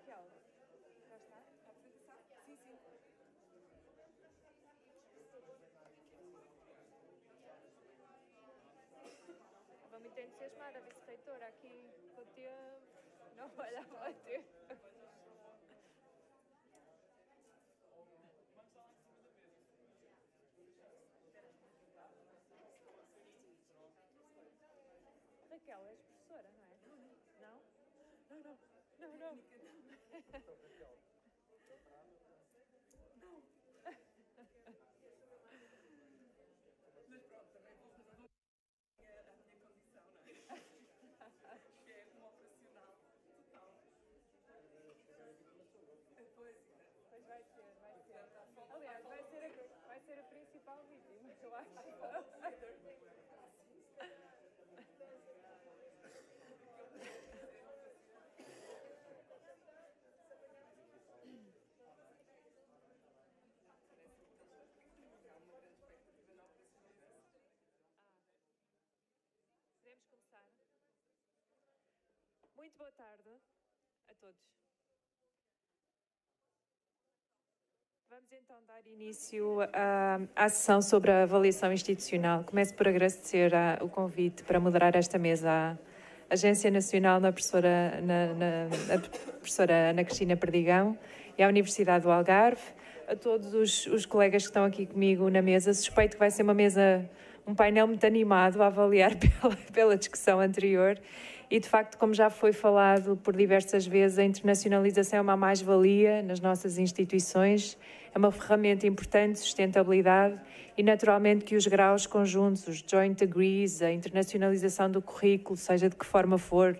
Raquel, já está? A apresentação? Sim, sim. Estava muito entusiasmada, a vice-reitora aqui com o tempo. Não olhava ao tempo. Raquel, és professora, não é? Não? Não, não. Não, não. Não. Mas pronto, também vou a minha condição, não é? Que é um operacional total. Pois vai ser, vai ser. Aliás, vai ser a principal vítima, eu acho. Podemos começar? Muito boa tarde a todos. Vamos então dar início à sessão sobre a avaliação institucional. Começo por agradecer o convite para moderar esta mesa à Agência Nacional da professora Ana Cristina Perdigão e à Universidade do Algarve, a todos os colegas que estão aqui comigo na mesa. Suspeito que vai ser um painel muito animado a avaliar pela discussão anterior e, de facto, como já foi falado por diversas vezes, a internacionalização é uma mais-valia nas nossas instituições, é uma ferramenta importante de sustentabilidade e, naturalmente, que os graus conjuntos, os joint degrees, a internacionalização do currículo, seja de que forma for,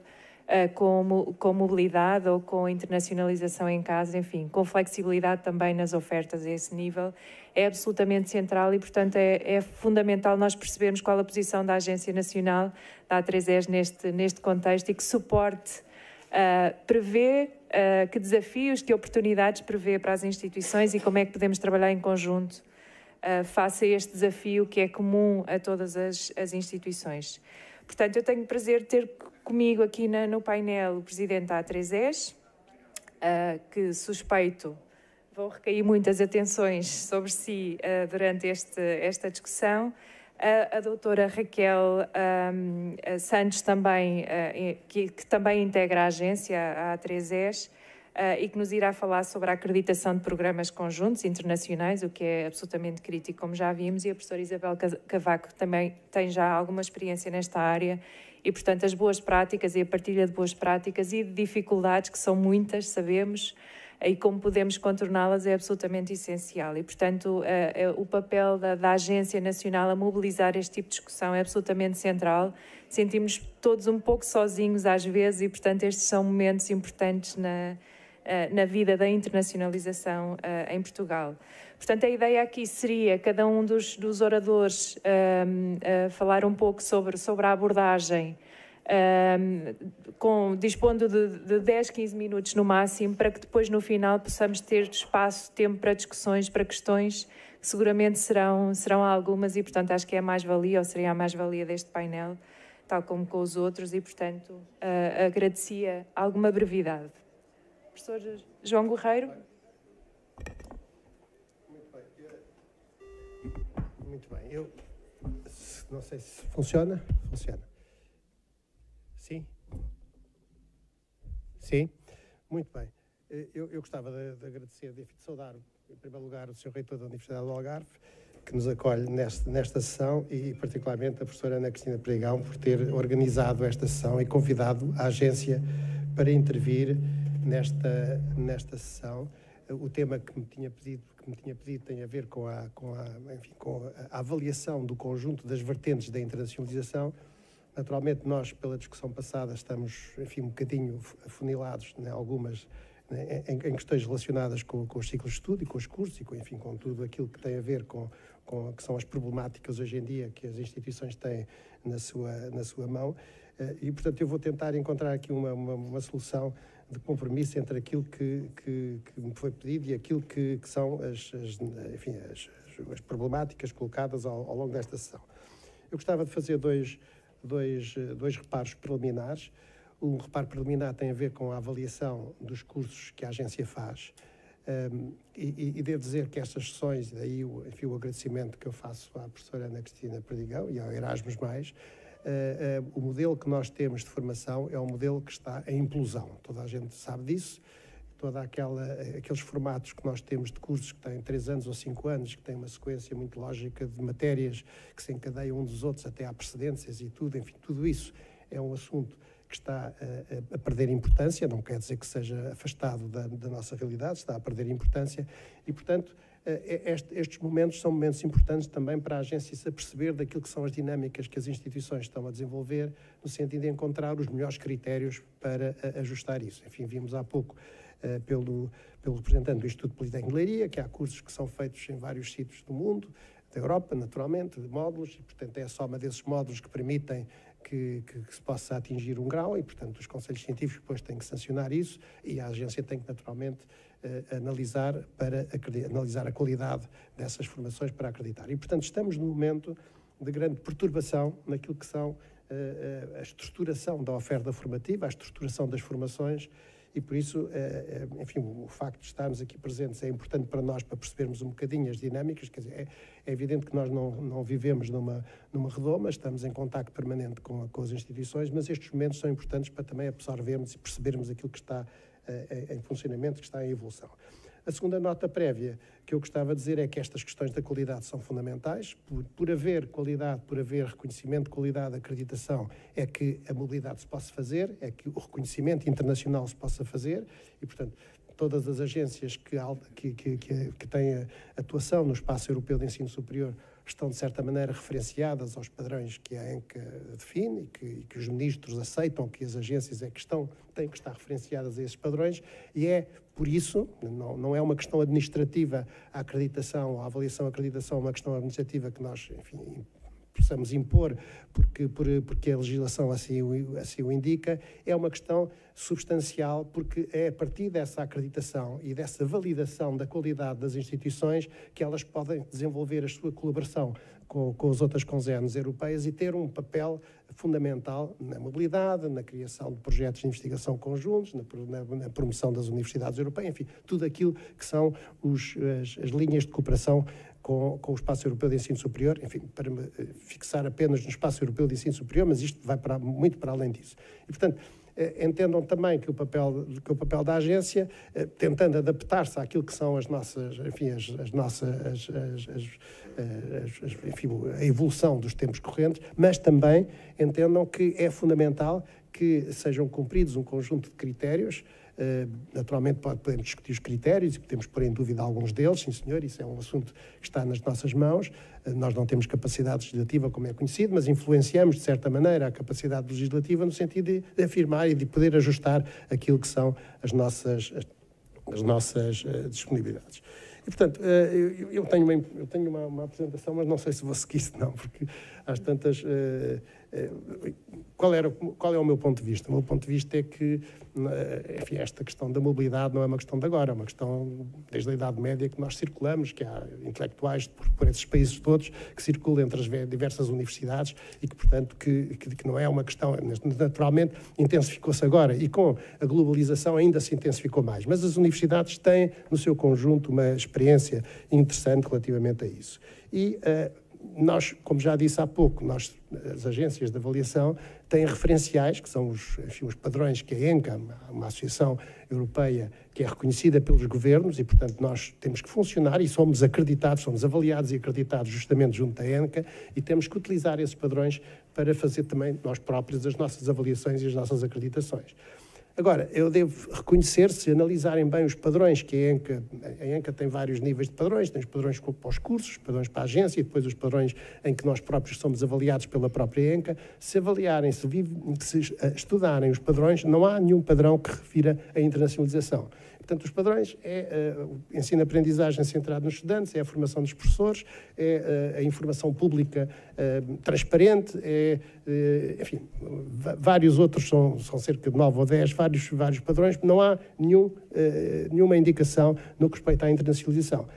com mobilidade ou com internacionalização em casa, enfim, com flexibilidade também nas ofertas a esse nível, é absolutamente central e, portanto, é fundamental nós percebermos qual a posição da Agência Nacional, da A3ES, neste contexto e que suporte prevê, que desafios, que oportunidades prevê para as instituições e como é que podemos trabalhar em conjunto face a este desafio que é comum a todas as instituições. Portanto, eu tenho o prazer de ter comigo aqui no painel o Presidente da A3ES, que suspeito vão recair muitas atenções sobre si durante esta discussão, a doutora Raquel Santos, também, que também integra a agência, a A3ES, e que nos irá falar sobre a acreditação de programas conjuntos internacionais, o que é absolutamente crítico, como já vimos, e a professora Isabel Cavaco também tem já alguma experiência nesta área e, portanto, as boas práticas e a partilha de boas práticas e de dificuldades, que são muitas, sabemos, e como podemos contorná-las é absolutamente essencial. E, portanto, o papel da Agência Nacional a mobilizar este tipo de discussão é absolutamente central. Sentimos todos um pouco sozinhos às vezes e, portanto, estes são momentos importantes na vida da internacionalização em Portugal. Portanto, a ideia aqui seria cada um dos oradores falar um pouco sobre a abordagem, dispondo de 10, 15 minutos no máximo, para que depois no final possamos ter espaço, tempo para discussões, para questões, que seguramente serão algumas e, portanto, acho que é a mais-valia, ou seria a mais-valia deste painel, tal como com os outros, e, portanto, agradecia alguma brevidade. Professor João Guerreiro. Muito bem. Eu não sei se funciona. Funciona. Sim? Sim? Muito bem. Eu gostava de agradecer, de saudar, em primeiro lugar, o Sr. Reitor da Universidade do Algarve, que nos acolhe nesta sessão, e particularmente a professora Ana Cristina Perdigão por ter organizado esta sessão e convidado a agência para intervir nesta sessão. O tema que me tinha pedido tem a ver com a avaliação do conjunto das vertentes da internacionalização. Naturalmente, nós, pela discussão passada, estamos, enfim, um bocadinho afunilados em questões relacionadas com os ciclos de estudo e com os cursos e com tudo aquilo que tem a ver com que são as problemáticas hoje em dia que as instituições têm na sua mão. E, portanto, eu vou tentar encontrar aqui uma solução de compromisso entre aquilo que me foi pedido e aquilo que são as problemáticas colocadas ao longo desta sessão. Eu gostava de fazer dois reparos preliminares. Um reparo preliminar tem a ver com a avaliação dos cursos que a agência faz. E devo dizer que estas sessões, daí enfim, o agradecimento que eu faço à professora Ana Cristina Perdigão e ao Erasmus+, o modelo que nós temos de formação é um modelo que está em implosão. Toda a gente sabe disso. Aqueles formatos que nós temos de cursos que têm 3 anos ou 5 anos, que têm uma sequência muito lógica de matérias que se encadeiam uns dos outros, até há precedências e tudo, enfim, tudo isso é um assunto que está a perder importância, não quer dizer que seja afastado da nossa realidade, está a perder importância e, portanto, estes momentos são momentos importantes também para a agência se aperceber daquilo que são as dinâmicas que as instituições estão a desenvolver, no sentido de encontrar os melhores critérios para ajustar isso. Enfim, vimos há pouco pelo representante do Instituto Politécnico de Leiria, que há cursos que são feitos em vários sítios do mundo, da Europa, naturalmente, de módulos, e, portanto, é a soma desses módulos que permitem que se possa atingir um grau e, portanto, os conselhos científicos depois têm que sancionar isso e a agência tem que, naturalmente, analisar a qualidade dessas formações para acreditar. E, portanto, estamos num momento de grande perturbação naquilo que são a estruturação da oferta formativa, a estruturação das formações e, por isso, enfim, o facto de estarmos aqui presentes é importante para nós, para percebermos um bocadinho as dinâmicas. Quer dizer, é evidente que nós não vivemos numa redoma, estamos em contacto permanente com as instituições, mas estes momentos são importantes para também absorvermos e percebermos aquilo que está em funcionamento, que está em evolução. A segunda nota prévia que eu gostava de dizer é que estas questões da qualidade são fundamentais. Por haver qualidade, por haver reconhecimento de qualidade, acreditação, é que a mobilidade se possa fazer, é que o reconhecimento internacional se possa fazer e, portanto, todas as agências que têm atuação no espaço europeu de ensino superior estão, de certa maneira, referenciadas aos padrões que a ENCA define e que os ministros aceitam que as agências têm que estar referenciadas a esses padrões e é por isso, não é uma questão administrativa a acreditação, a avaliação da acreditação, é uma questão administrativa que nós, enfim, possamos impor porque a legislação assim o indica, é uma questão substancial porque é a partir dessa acreditação e dessa validação da qualidade das instituições que elas podem desenvolver a sua colaboração com as outras concernes europeias e ter um papel fundamental na mobilidade, na criação de projetos de investigação conjuntos, na promoção das universidades europeias, enfim, tudo aquilo que são as linhas de cooperação com o Espaço Europeu de Ensino Superior, enfim, para me fixar apenas no Espaço Europeu de Ensino Superior, mas isto vai muito para além disso. E, portanto, entendam também que o papel da agência, tentando adaptar-se àquilo que são as nossas, enfim, a evolução dos tempos correntes, mas também entendam que é fundamental que sejam cumpridos um conjunto de critérios. Naturalmente podemos discutir os critérios e podemos pôr em dúvida alguns deles, sim senhor, isso é um assunto que está nas nossas mãos. Nós não temos capacidade legislativa, como é conhecido, mas influenciamos, de certa maneira, a capacidade legislativa no sentido de afirmar e de poder ajustar aquilo que são as nossas disponibilidades. E, portanto, eu tenho uma apresentação, mas não sei se vou seguir, não, porque às tantas... Qual é o meu ponto de vista? O meu ponto de vista é que, enfim, esta questão da mobilidade não é uma questão de agora, é uma questão desde a Idade Média que nós circulamos, que há intelectuais por esses países todos que circulam entre as diversas universidades e que, portanto, que não é uma questão, naturalmente, intensificou-se agora e com a globalização ainda se intensificou mais. Mas as universidades têm, no seu conjunto, uma experiência interessante relativamente a isso. E nós, como já disse há pouco, as agências de avaliação têm referenciais, que são os padrões que a ENCA, uma associação europeia que é reconhecida pelos governos e, portanto, nós temos que funcionar e somos avaliados e acreditados justamente junto à ENCA e temos que utilizar esses padrões para fazer também nós próprios as nossas avaliações e as nossas acreditações. Agora, eu devo reconhecer, se analisarem bem os padrões que a ENCA tem vários níveis de padrões, tem os padrões para os cursos, os padrões para a agência e depois os padrões em que nós próprios somos avaliados pela própria ENCA. Se avaliarem, se estudarem os padrões, não há nenhum padrão que refira a internacionalização. Portanto, os padrões é o ensino-aprendizagem centrado nos estudantes, é a formação dos professores, é a informação pública transparente, enfim, vários outros, são cerca de 9 ou 10, vários padrões, não há nenhuma indicação no que respeita à internacionalização.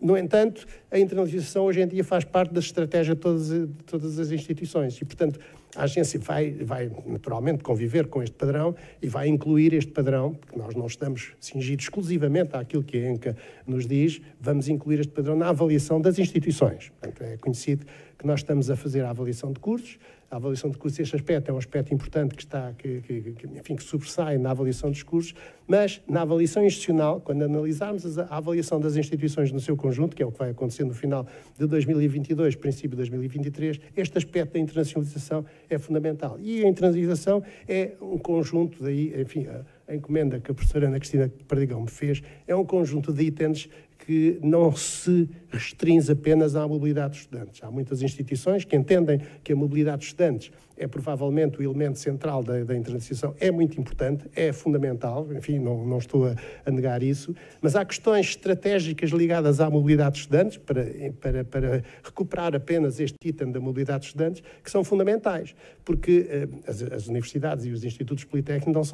No entanto, a internacionalização hoje em dia faz parte da estratégia de todas as instituições e, portanto, a agência vai naturalmente conviver com este padrão e vai incluir este padrão, porque nós não estamos cingidos exclusivamente àquilo que a ENCA nos diz, vamos incluir este padrão na avaliação das instituições. Portanto, é conhecido que nós estamos a fazer a avaliação de cursos. A avaliação de cursos, este aspecto é um aspecto importante que sobressai na avaliação dos cursos, mas na avaliação institucional, quando analisarmos a avaliação das instituições no seu conjunto, que é o que vai acontecer no final de 2022, princípio de 2023, este aspecto da internacionalização é fundamental. E a internacionalização é um conjunto, daí, enfim, a encomenda que a professora Ana Cristina Perdigão me fez, é um conjunto de itens que não se restringe apenas à mobilidade dos estudantes. Há muitas instituições que entendem que a mobilidade dos estudantes é provavelmente o elemento central da internacionalização, é muito importante, é fundamental, enfim, não estou a negar isso, mas há questões estratégicas ligadas à mobilidade dos estudantes, para recuperar apenas este item da mobilidade dos estudantes, que são fundamentais, porque as universidades e os institutos politécnicos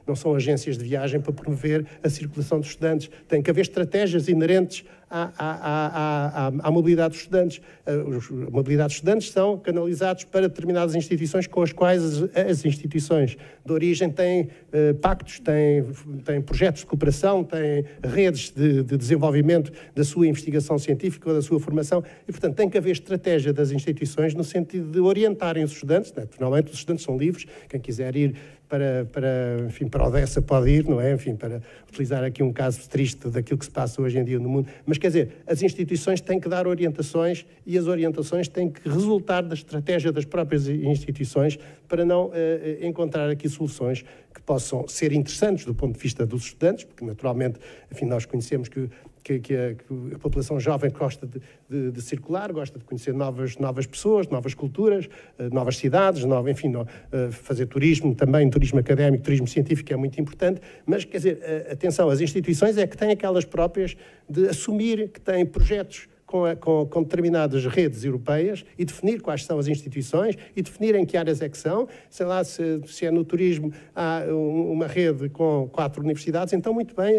não são agências de viagem para promover a circulação dos estudantes, tem que haver estratégias inerentes à mobilidade dos estudantes. A mobilidade dos estudantes são canalizados para determinadas instituições com as quais as instituições de origem têm pactos, têm projetos de cooperação, têm redes de desenvolvimento da sua investigação científica ou da sua formação e, portanto, tem que haver estratégia das instituições no sentido de orientarem os estudantes. Naturalmente, os estudantes são livres, quem quiser ir para Odessa pode ir, não é? Enfim, para utilizar aqui um caso triste daquilo que se passa hoje em dia no mundo. Mas, quer dizer, as instituições têm que dar orientações e as orientações têm que resultar da estratégia das próprias instituições para não encontrar aqui soluções que possam ser interessantes do ponto de vista dos estudantes, porque, naturalmente, enfim, nós conhecemos que a população jovem gosta de circular, gosta de conhecer novas pessoas, novas culturas, novas cidades, fazer turismo também, turismo académico, turismo científico é muito importante, mas, quer dizer, atenção, as instituições é que têm aquelas próprias de assumir que têm projetos com determinadas redes europeias e definir quais são as instituições e definir em que áreas é que são. Sei lá, se é no turismo, há uma rede com 4 universidades, então muito bem,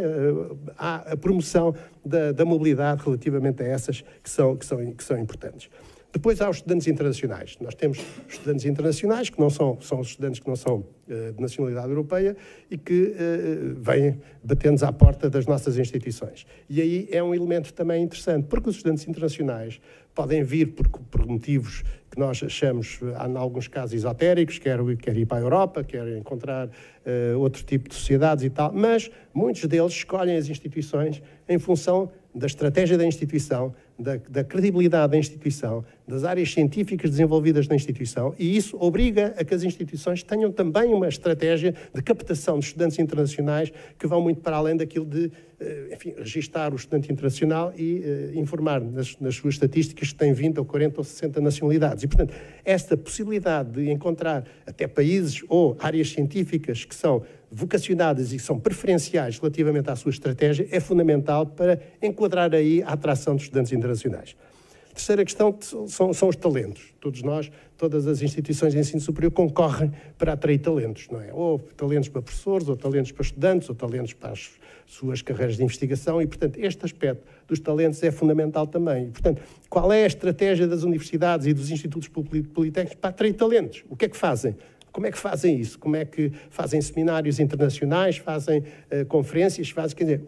há a promoção da mobilidade relativamente a essas que são importantes. Depois há os estudantes internacionais. Nós temos estudantes internacionais, que são os estudantes que não são de nacionalidade europeia e que vêm bater-nos à porta das nossas instituições. E aí é um elemento também interessante, porque os estudantes internacionais podem vir por motivos que nós achamos, em alguns casos, esotéricos, quer ir para a Europa, quer encontrar outro tipo de sociedades e tal, mas muitos deles escolhem as instituições em função da estratégia da instituição, da credibilidade da instituição, das áreas científicas desenvolvidas na instituição, e isso obriga a que as instituições tenham também uma estratégia de captação de estudantes internacionais que vão muito para além daquilo de, enfim, registar o estudante internacional e informar nas suas estatísticas que tem 20 ou 40 ou 60 nacionalidades. E, portanto, esta possibilidade de encontrar até países ou áreas científicas que são vocacionadas e que são preferenciais relativamente à sua estratégia é fundamental para enquadrar aí a atração dos estudantes internacionais. A terceira questão são os talentos. Todos nós, todas as instituições de ensino superior concorrem para atrair talentos, não é? Ou talentos para professores, ou talentos para estudantes, ou talentos para as suas carreiras de investigação e, portanto, este aspecto dos talentos é fundamental também. E, portanto, qual é a estratégia das universidades e dos institutos politécnicos para atrair talentos? O que é que fazem? Como é que fazem isso? Como é que fazem seminários internacionais, fazem conferências, quer dizer,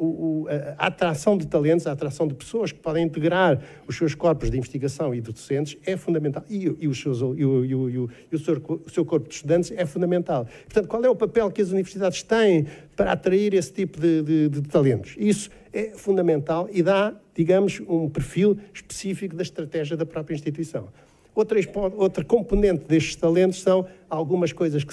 a atração de talentos, a atração de pessoas que podem integrar os seus corpos de investigação e de docentes é fundamental. E o seu corpo de estudantes é fundamental. Portanto, qual é o papel que as universidades têm para atrair esse tipo de talentos? Isso é fundamental e dá, digamos, um perfil específico da estratégia da própria instituição. Outra componente destes talentos são algumas coisas que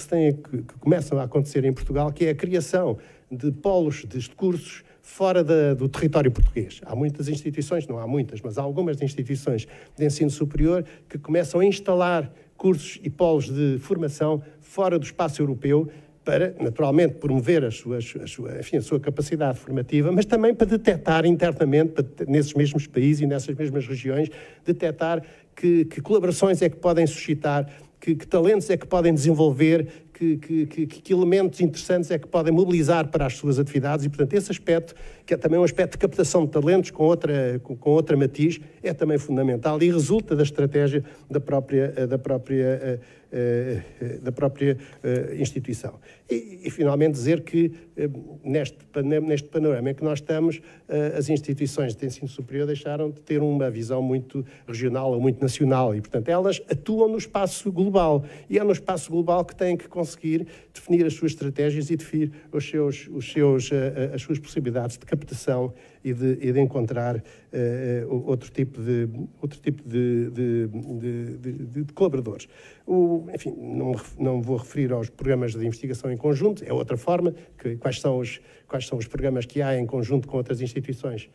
começam a acontecer em Portugal, que é a criação de polos de cursos fora do território português. Há muitas instituições, não há muitas, mas há algumas instituições de ensino superior que começam a instalar cursos e polos de formação fora do espaço europeu para, naturalmente, promover a sua capacidade formativa, mas também para detectar internamente, nesses mesmos países e nessas mesmas regiões, detectar que colaborações é que podem suscitar, que talentos é que podem desenvolver, que elementos interessantes é que podem mobilizar para as suas atividades e, portanto, esse aspecto, que é também um aspecto de captação de talentos com outra matiz, é também fundamental e resulta da estratégia da própria instituição. E, finalmente, dizer que neste panorama em que nós estamos, as instituições de ensino superior deixaram de ter uma visão muito regional ou muito nacional e, portanto, elas atuam no espaço global e é no espaço global que têm que conseguir definir as suas estratégias e definir as suas possibilidades de captação e de encontrar outro tipo de colaboradores. Enfim, não vou referir aos programas de investigação em conjunto, é outra forma, quais são os programas que há em conjunto com outras instituições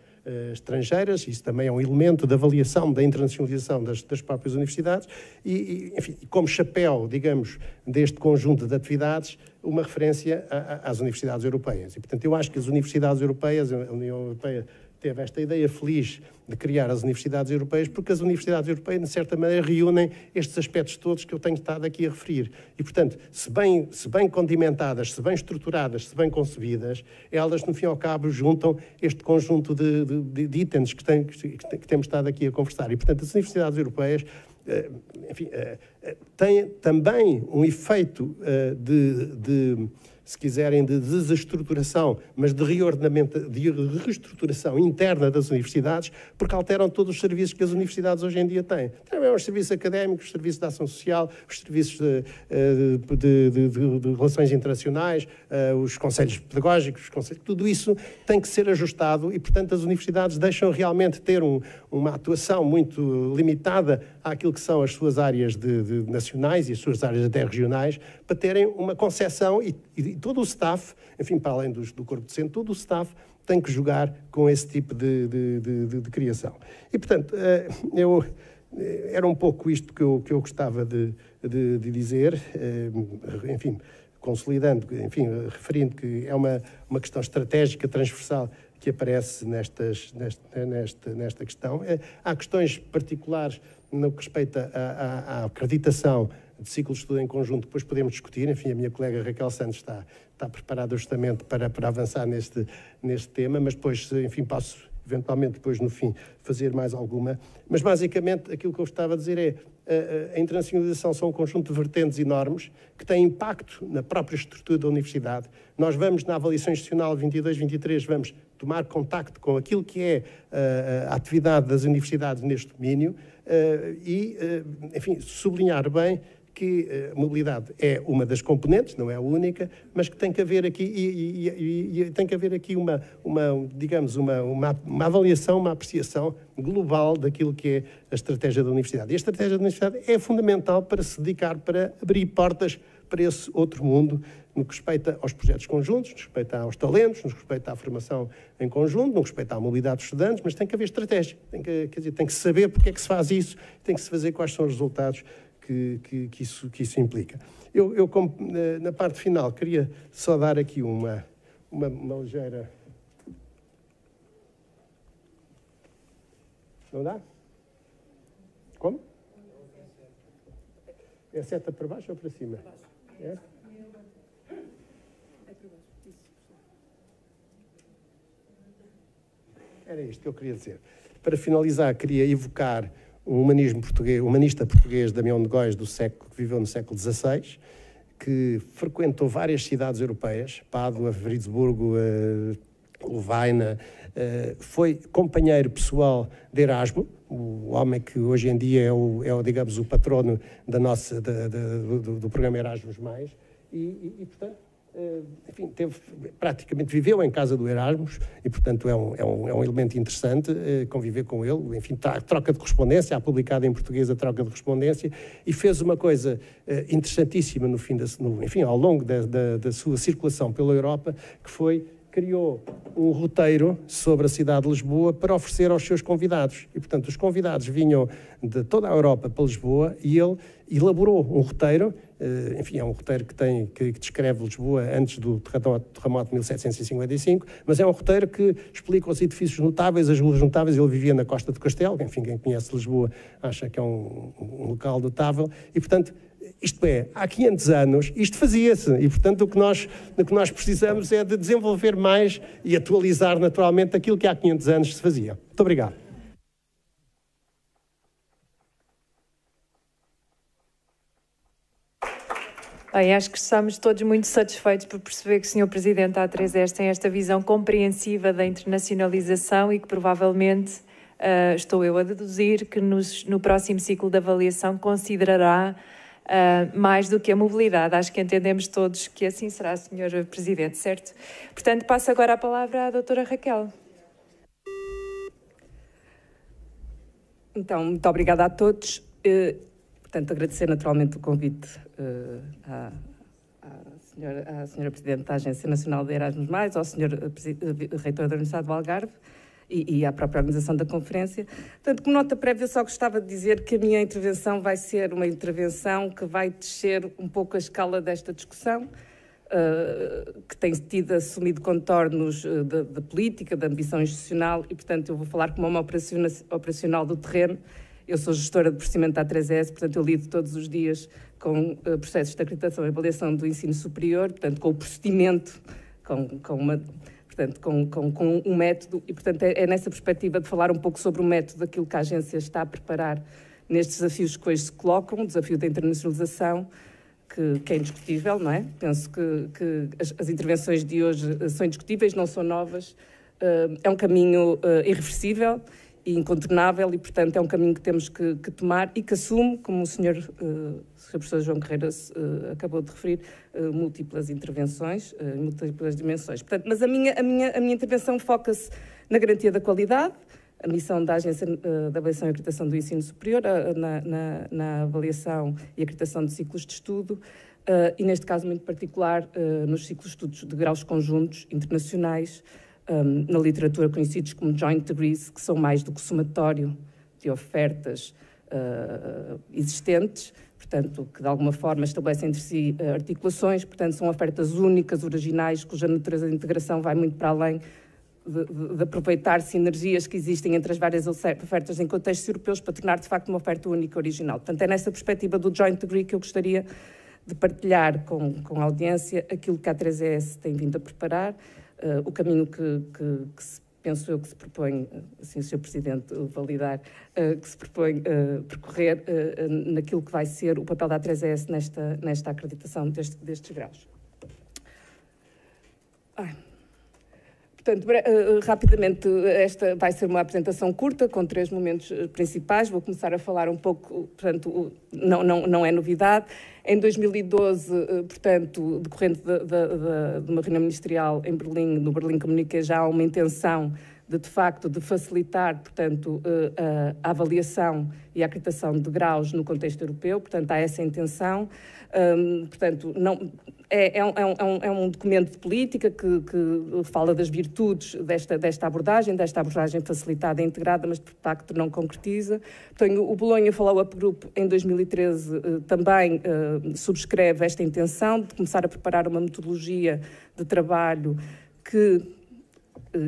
estrangeiras, isso também é um elemento de avaliação da internacionalização das próprias universidades e, enfim, como chapéu, digamos, deste conjunto de atividades, uma referência às universidades europeias. E, portanto, eu acho que as universidades europeias, a União Europeia teve esta ideia feliz de criar as universidades europeias, porque as universidades europeias, de certa maneira, reúnem estes aspectos todos que eu tenho estado aqui a referir. E, portanto, se bem condimentadas, se bem estruturadas, se bem concebidas, elas, no fim e ao cabo, juntam este conjunto de itens que temos estado aqui a conversar. E, portanto, as universidades europeias, enfim, têm também um efeito se quiserem, de desestruturação, mas de reordenamento, de reestruturação interna das universidades, porque alteram todos os serviços que as universidades hoje em dia têm. Também os serviços académicos, os serviços de ação social, os serviços de relações internacionais, os conselhos pedagógicos, tudo isso tem que ser ajustado e, portanto, as universidades deixam realmente ter uma atuação muito limitada àquilo que são as suas áreas nacionais e as suas áreas até regionais, para terem uma concepção e todo o staff, enfim, para além do corpo docente, todo o staff tem que jogar com esse tipo de criação. E, portanto, era um pouco isto que eu gostava de dizer, enfim, consolidando, enfim, referindo que é uma questão estratégica, transversal, que aparece nesta questão. Há questões particulares no que respeita à acreditação de ciclos de estudo em conjunto, depois podemos discutir. Enfim, a minha colega Raquel Santos está preparada justamente para avançar neste tema, mas depois, enfim, passo eventualmente depois no fim fazer mais alguma. Mas basicamente aquilo que eu estava a dizer é a internacionalização são um conjunto de vertentes enormes que têm impacto na própria estrutura da universidade. Nós vamos, na avaliação institucional 22-23, vamos tomar contacto com aquilo que é a atividade das universidades neste domínio e, enfim, sublinhar bem que a mobilidade é uma das componentes, não é a única, mas que tem que haver aqui, e tem que haver aqui digamos, uma avaliação, uma apreciação global daquilo que é a estratégia da universidade. E a estratégia da universidade é fundamental para se dedicar, para abrir portas para esse outro mundo, no que respeita aos projetos conjuntos, no que respeita aos talentos, no que respeita à formação em conjunto, no que respeita à mobilidade dos estudantes, mas tem que haver estratégia, tem que saber porque é que se faz isso, tem que se fazer quais são os resultados que isso implica. Eu como, na parte final, queria só dar aqui uma ligeira... Não dá? Como? É seta para baixo ou para cima? É? Era isto que eu queria dizer. Para finalizar, queria evocar um humanista português, Damião de Góis, que viveu no século XVI, que frequentou várias cidades europeias, Pádua, Friburgo, Lovaina, foi companheiro pessoal de Erasmo, o homem que hoje em dia é digamos, o patrono do programa Erasmus+, e portanto, enfim, praticamente viveu em casa do Erasmus e, portanto, é um elemento interessante conviver com ele. Enfim, troca de correspondência, há publicado em português a troca de correspondência e fez uma coisa interessantíssima enfim, ao longo da sua circulação pela Europa, que criou um roteiro sobre a cidade de Lisboa para oferecer aos seus convidados. E, portanto, os convidados vinham de toda a Europa para Lisboa e ele elaborou um roteiro, enfim, é um roteiro que descreve Lisboa antes do terremoto de 1755, mas é um roteiro que explica os edifícios notáveis, as ruas notáveis. Ele vivia na Costa do Castelo, enfim, quem conhece Lisboa acha que é um local notável, e, portanto, Isto é, há 500 anos isto fazia-se e, portanto, o que nós precisamos é de desenvolver mais e atualizar naturalmente aquilo que há 500 anos se fazia. Muito obrigado. Bem, acho que estamos todos muito satisfeitos por perceber que o Sr. Presidente da A3S tem esta visão compreensiva da internacionalização e que provavelmente, estou eu a deduzir, que no próximo ciclo de avaliação considerará mais do que a mobilidade. Acho que entendemos todos que assim será, Sr. Presidente, certo? Portanto, passo agora a palavra à doutora Raquel. Então, muito obrigada a todos. Portanto, agradecer naturalmente o convite à senhora Presidente da Agência Nacional de Erasmus+, ao senhor Reitor da Universidade do Algarve e à própria organização da conferência. Portanto, como nota prévia, só gostava de dizer que a minha intervenção vai ser uma intervenção que vai descer um pouco a escala desta discussão, que tem tido assumido contornos da política, da ambição institucional e, portanto, eu vou falar como uma operacional do terreno. Eu sou gestora de procedimento da A3S, portanto, eu lido todos os dias com processos de acreditação e avaliação do ensino superior, portanto, com o procedimento, com um método, e, portanto, é nessa perspectiva de falar um pouco sobre o método daquilo que a agência está a preparar nestes desafios que hoje se colocam, o desafio da internacionalização, que é indiscutível, não é? Penso que as intervenções de hoje são indiscutíveis, não são novas, é um caminho irreversível e incontornável e, portanto, é um caminho que temos que tomar e que assume, como o Sr. Professor João Carreira acabou de referir, múltiplas intervenções, múltiplas dimensões. Portanto, mas a minha intervenção foca-se na garantia da qualidade, a missão da Agência de Avaliação e Acreditação do Ensino Superior, na avaliação e acreditação de ciclos de estudo, e, neste caso muito particular, nos ciclos de estudos de graus conjuntos internacionais, na literatura conhecidos como joint degrees, que são mais do que somatório de ofertas existentes, portanto, que de alguma forma estabelecem entre si articulações, portanto, são ofertas únicas, originais, cuja natureza de integração vai muito para além de aproveitar sinergias que existem entre as várias ofertas em contextos europeus para tornar, de facto, uma oferta única original. Portanto, é nessa perspectiva do joint degree que eu gostaria de partilhar com a audiência aquilo que a A3S tem vindo a preparar, o caminho que penso eu que se propõe, assim o Sr. Presidente validar, que se propõe percorrer naquilo que vai ser o papel da A3S nesta acreditação destes graus. Portanto, rapidamente, esta vai ser uma apresentação curta, com 3 momentos principais. Vou começar a falar um pouco, portanto, não é novidade. Em 2012, portanto, decorrente de uma reunião ministerial em Berlim, no Berlin Communiqué, já há uma intenção de facto, de facilitar, portanto, a avaliação e a acreditação de graus no contexto europeu. Portanto, há essa intenção. Portanto, não... É um documento de política que fala das virtudes desta abordagem facilitada e integrada, mas de facto não concretiza. Portanto, o Bologna Follow-up Group em 2013 também subscreve esta intenção de começar a preparar uma metodologia de trabalho que,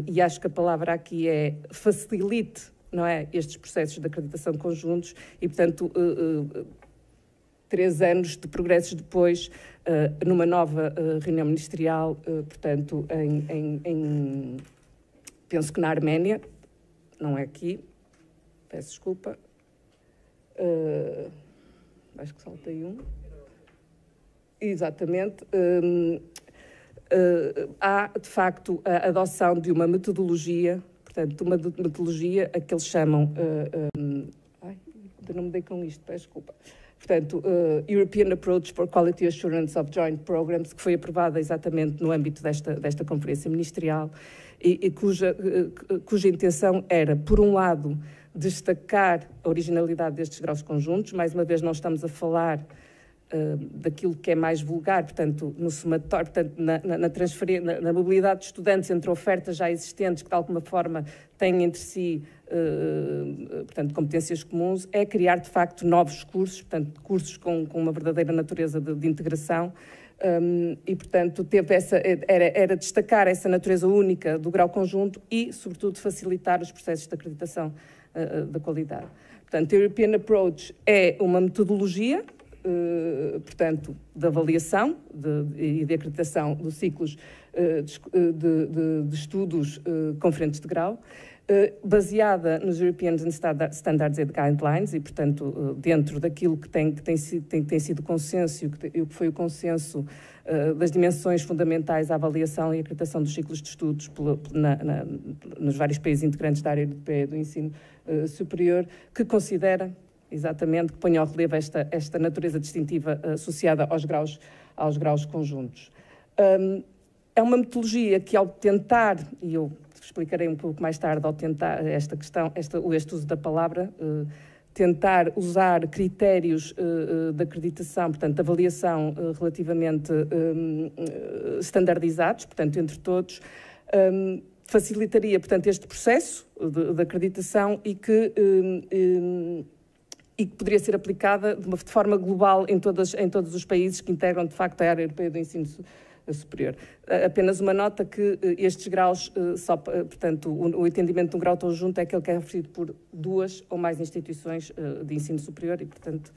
e acho que a palavra aqui é facilite, não é, estes processos de acreditação conjuntos e, portanto, 3 anos de progressos depois, numa nova reunião ministerial, portanto, penso que na Arménia, não é aqui, peço desculpa, acho que saltei um. Exatamente. Há, de facto, a adoção de uma metodologia, portanto, uma metodologia a que eles chamam... ainda não me dei com isto, peço desculpa. Portanto, European Approach for Quality Assurance of Joint Programs, que foi aprovada exatamente no âmbito desta conferência ministerial e cuja intenção era, por um lado, destacar a originalidade destes graus conjuntos. Mais uma vez, não estamos a falar daquilo que é mais vulgar, portanto, no somatório, portanto, na mobilidade de estudantes entre ofertas já existentes, que de alguma forma têm entre si, portanto, competências comuns, é criar, de facto, novos cursos, portanto, cursos com uma verdadeira natureza de integração, e, portanto, era destacar essa natureza única do grau conjunto e, sobretudo, facilitar os processos de acreditação da qualidade. Portanto, a European Approach é uma metodologia portanto, de avaliação e de acreditação dos ciclos de estudos conferentes de grau, baseada nos European Standards and Guidelines e, portanto, dentro daquilo que tem sido o consenso e o que foi o consenso das dimensões fundamentais à avaliação e acreditação dos ciclos de estudos nos vários países integrantes da área europeia do ensino superior, que considera, exatamente, que põe ao relevo esta natureza distintiva associada aos graus conjuntos. É uma metodologia que, ao tentar, e eu explicarei um pouco mais tarde, ao tentar esta questão, este uso da palavra, tentar usar critérios de acreditação, portanto, de avaliação relativamente standardizados, portanto, entre todos, facilitaria, portanto, este processo de acreditação e que poderia ser aplicada de forma global em todos os países que integram, de facto, a área europeia do ensino superior. Apenas uma nota que estes graus, portanto, o entendimento de um grau conjunto é aquele que é oferecido por 2 ou mais instituições de ensino superior e, portanto,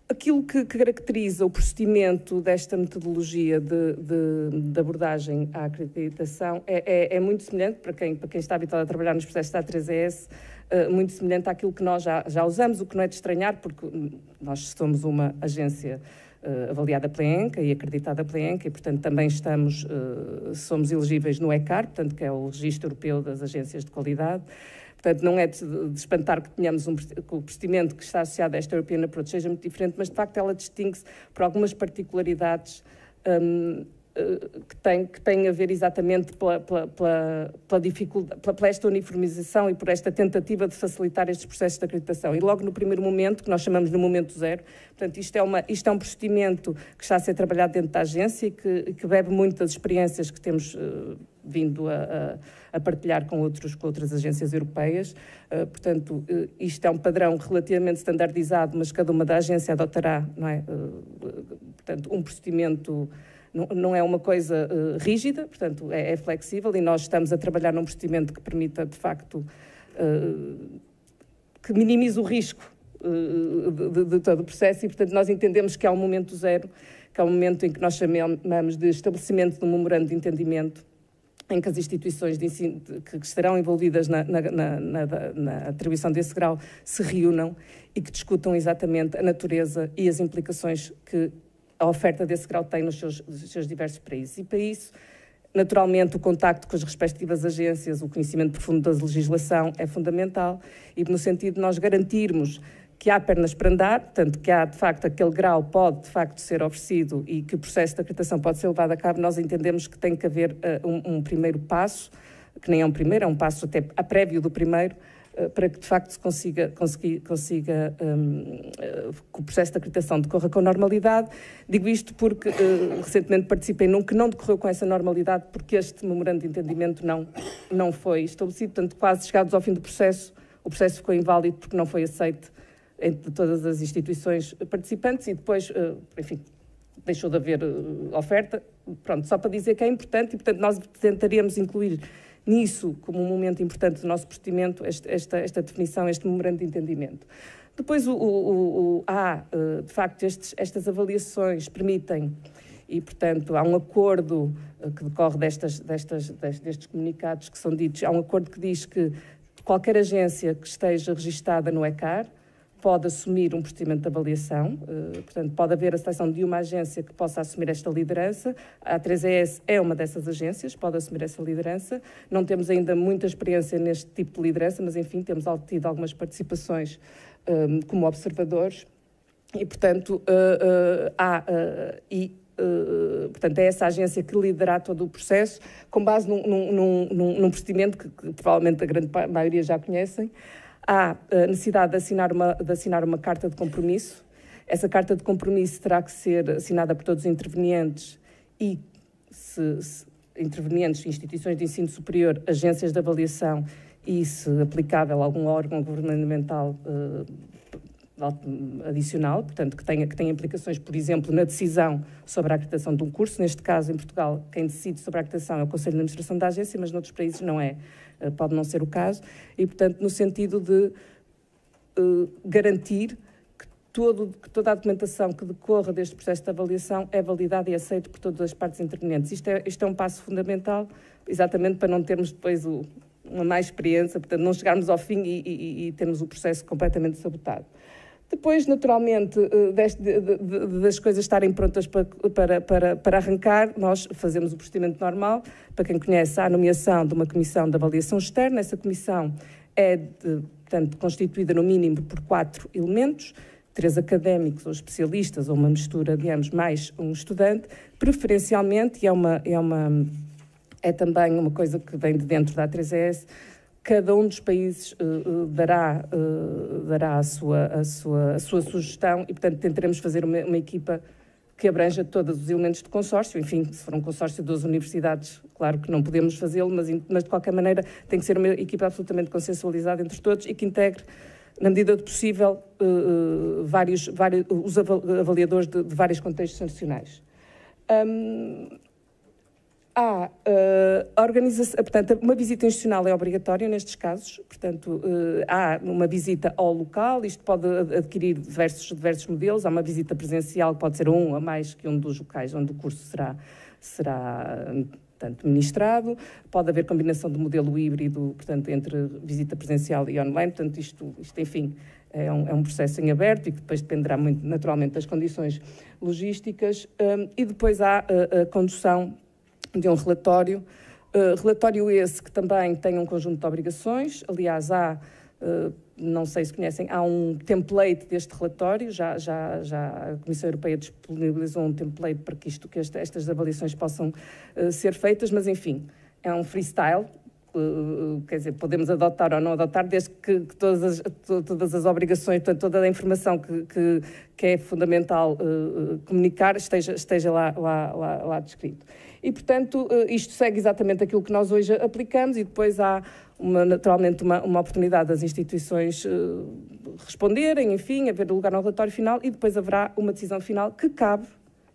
aquilo que caracteriza o procedimento desta metodologia de abordagem à acreditação é muito semelhante, para quem está habituado a trabalhar nos processos da A3ES, muito semelhante àquilo que nós já usamos, o que não é de estranhar, porque nós somos uma agência avaliada pela ENCA e acreditada pela ENCA e, portanto, também somos elegíveis no ECAR, portanto, que é o Registro Europeu das Agências de Qualidade. Portanto, não é de espantar que tenhamos que o procedimento que está associado a esta European Approach seja muito diferente, mas, de facto, ela distingue-se por algumas particularidades que têm a ver exatamente pela dificuldade, pela esta uniformização e por esta tentativa de facilitar estes processos de acreditação. E logo no primeiro momento, que nós chamamos de momento zero, portanto, isto é um procedimento que está a ser trabalhado dentro da agência e que bebe muito das experiências que temos vindo a partilhar com outras agências europeias. Portanto, isto é um padrão relativamente standardizado, mas cada uma da agência adotará, não é? Portanto, um procedimento. Não é uma coisa rígida, portanto, é flexível e nós estamos a trabalhar num procedimento que permita, de facto, que minimize o risco de todo o processo e, portanto, nós entendemos que há um momento zero, que é o momento em que nós chamamos de estabelecimento de um memorando de entendimento, em que as instituições de ensino que estarão envolvidas na atribuição desse grau se reúnam e que discutam exatamente a natureza e as implicações que a oferta desse grau tem nos seus diversos países. E para isso, naturalmente, o contacto com as respectivas agências, o conhecimento profundo da legislação é fundamental e no sentido de nós garantirmos que há pernas para andar, portanto, que há, de facto, aquele grau pode, de facto, ser oferecido e que o processo de acreditação pode ser levado a cabo, nós entendemos que tem que haver um primeiro passo, que nem é um primeiro, é um passo até a prévio do primeiro, para que, de facto, se consiga que o processo de acreditação decorra com normalidade. Digo isto porque recentemente participei num que não decorreu com essa normalidade, porque este memorando de entendimento não foi estabelecido, portanto, quase chegados ao fim do processo, o processo ficou inválido porque não foi aceito entre todas as instituições participantes e depois, enfim, deixou de haver oferta. Pronto, só para dizer que é importante e, portanto, nós tentaríamos incluir nisso, como um momento importante do nosso procedimento, esta definição, este memorando de entendimento. Depois, de facto, estas avaliações permitem, e, portanto, há um acordo que decorre destes comunicados que são ditos, há um acordo que diz que qualquer agência que esteja registada no ECAR pode assumir um procedimento de avaliação, portanto, pode haver a seleção de uma agência que possa assumir esta liderança. A A3ES é uma dessas agências, pode assumir essa liderança. Não temos ainda muita experiência neste tipo de liderança, mas, enfim, temos tido algumas participações como observadores e, portanto, portanto, é essa agência que liderará todo o processo, com base num procedimento que provavelmente a grande maioria já conhecem. Há a necessidade de assinar uma carta de compromisso. Essa carta de compromisso terá que ser assinada por todos os intervenientes e, se intervenientes, instituições de ensino superior, agências de avaliação e, se aplicável, algum órgão governamental adicional, portanto, que tenha implicações, por exemplo, na decisão sobre a acreditação de um curso. Neste caso, em Portugal, quem decide sobre a acreditação é o Conselho de Administração da agência, mas noutros países não é, pode não ser o caso, e, portanto, no sentido de garantir que toda a documentação que decorra deste processo de avaliação é validada e aceita por todas as partes intervenientes. Isto é um passo fundamental, exatamente para não termos depois uma má experiência, portanto, não chegarmos ao fim e termos o processo completamente sabotado. Depois, naturalmente, das coisas estarem prontas para arrancar, nós fazemos o procedimento normal. Para quem conhece, há a nomeação de uma comissão de avaliação externa. Essa comissão é, portanto, constituída no mínimo por 4 elementos, 3 académicos ou especialistas, ou uma mistura, digamos, mais um estudante, preferencialmente, e é também uma coisa que vem de dentro da A3ES, cada um dos países dará a sua sugestão e, portanto, tentaremos fazer uma equipa que abranja todos os elementos de consórcio. Enfim, se for um consórcio de 12 universidades, claro que não podemos fazê-lo, mas de qualquer maneira tem que ser uma equipa absolutamente consensualizada entre todos e que integre, na medida do possível, os avaliadores de vários contextos nacionais. Portanto, uma visita institucional é obrigatória nestes casos, portanto, há uma visita ao local, isto pode adquirir diversos modelos, há uma visita presencial que pode ser um a mais que um dos locais onde o curso será portanto, ministrado, pode haver combinação de modelo híbrido, portanto, entre visita presencial e online, portanto, isto enfim, é um processo em aberto e que depois dependerá muito, naturalmente, das condições logísticas, e depois há a condução de um relatório esse que também tem um conjunto de obrigações. Aliás, não sei se conhecem, há um template deste relatório, já a Comissão Europeia disponibilizou um template para que estas avaliações possam ser feitas, mas enfim, é um freestyle, quer dizer, podemos adotar ou não adotar, desde que todas as obrigações, portanto, toda a informação que é fundamental comunicar esteja lá descrito. E, portanto, isto segue exatamente aquilo que nós hoje aplicamos e depois há, naturalmente, uma oportunidade das instituições responderem, enfim, haver lugar no relatório final e depois haverá uma decisão final que cabe,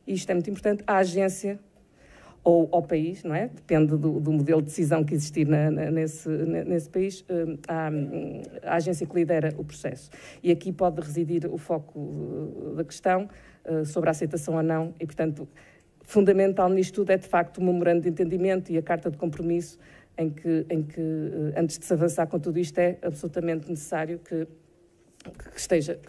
e isto é muito importante, à agência ou ao país, não é? Depende do modelo de decisão que existir nesse país, a agência que lidera o processo. E aqui pode residir o foco da questão sobre a aceitação ou não e, portanto, fundamental nisto tudo é, de facto, o memorando de entendimento e a carta de compromisso em que antes de se avançar com tudo isto, é absolutamente necessário que esteja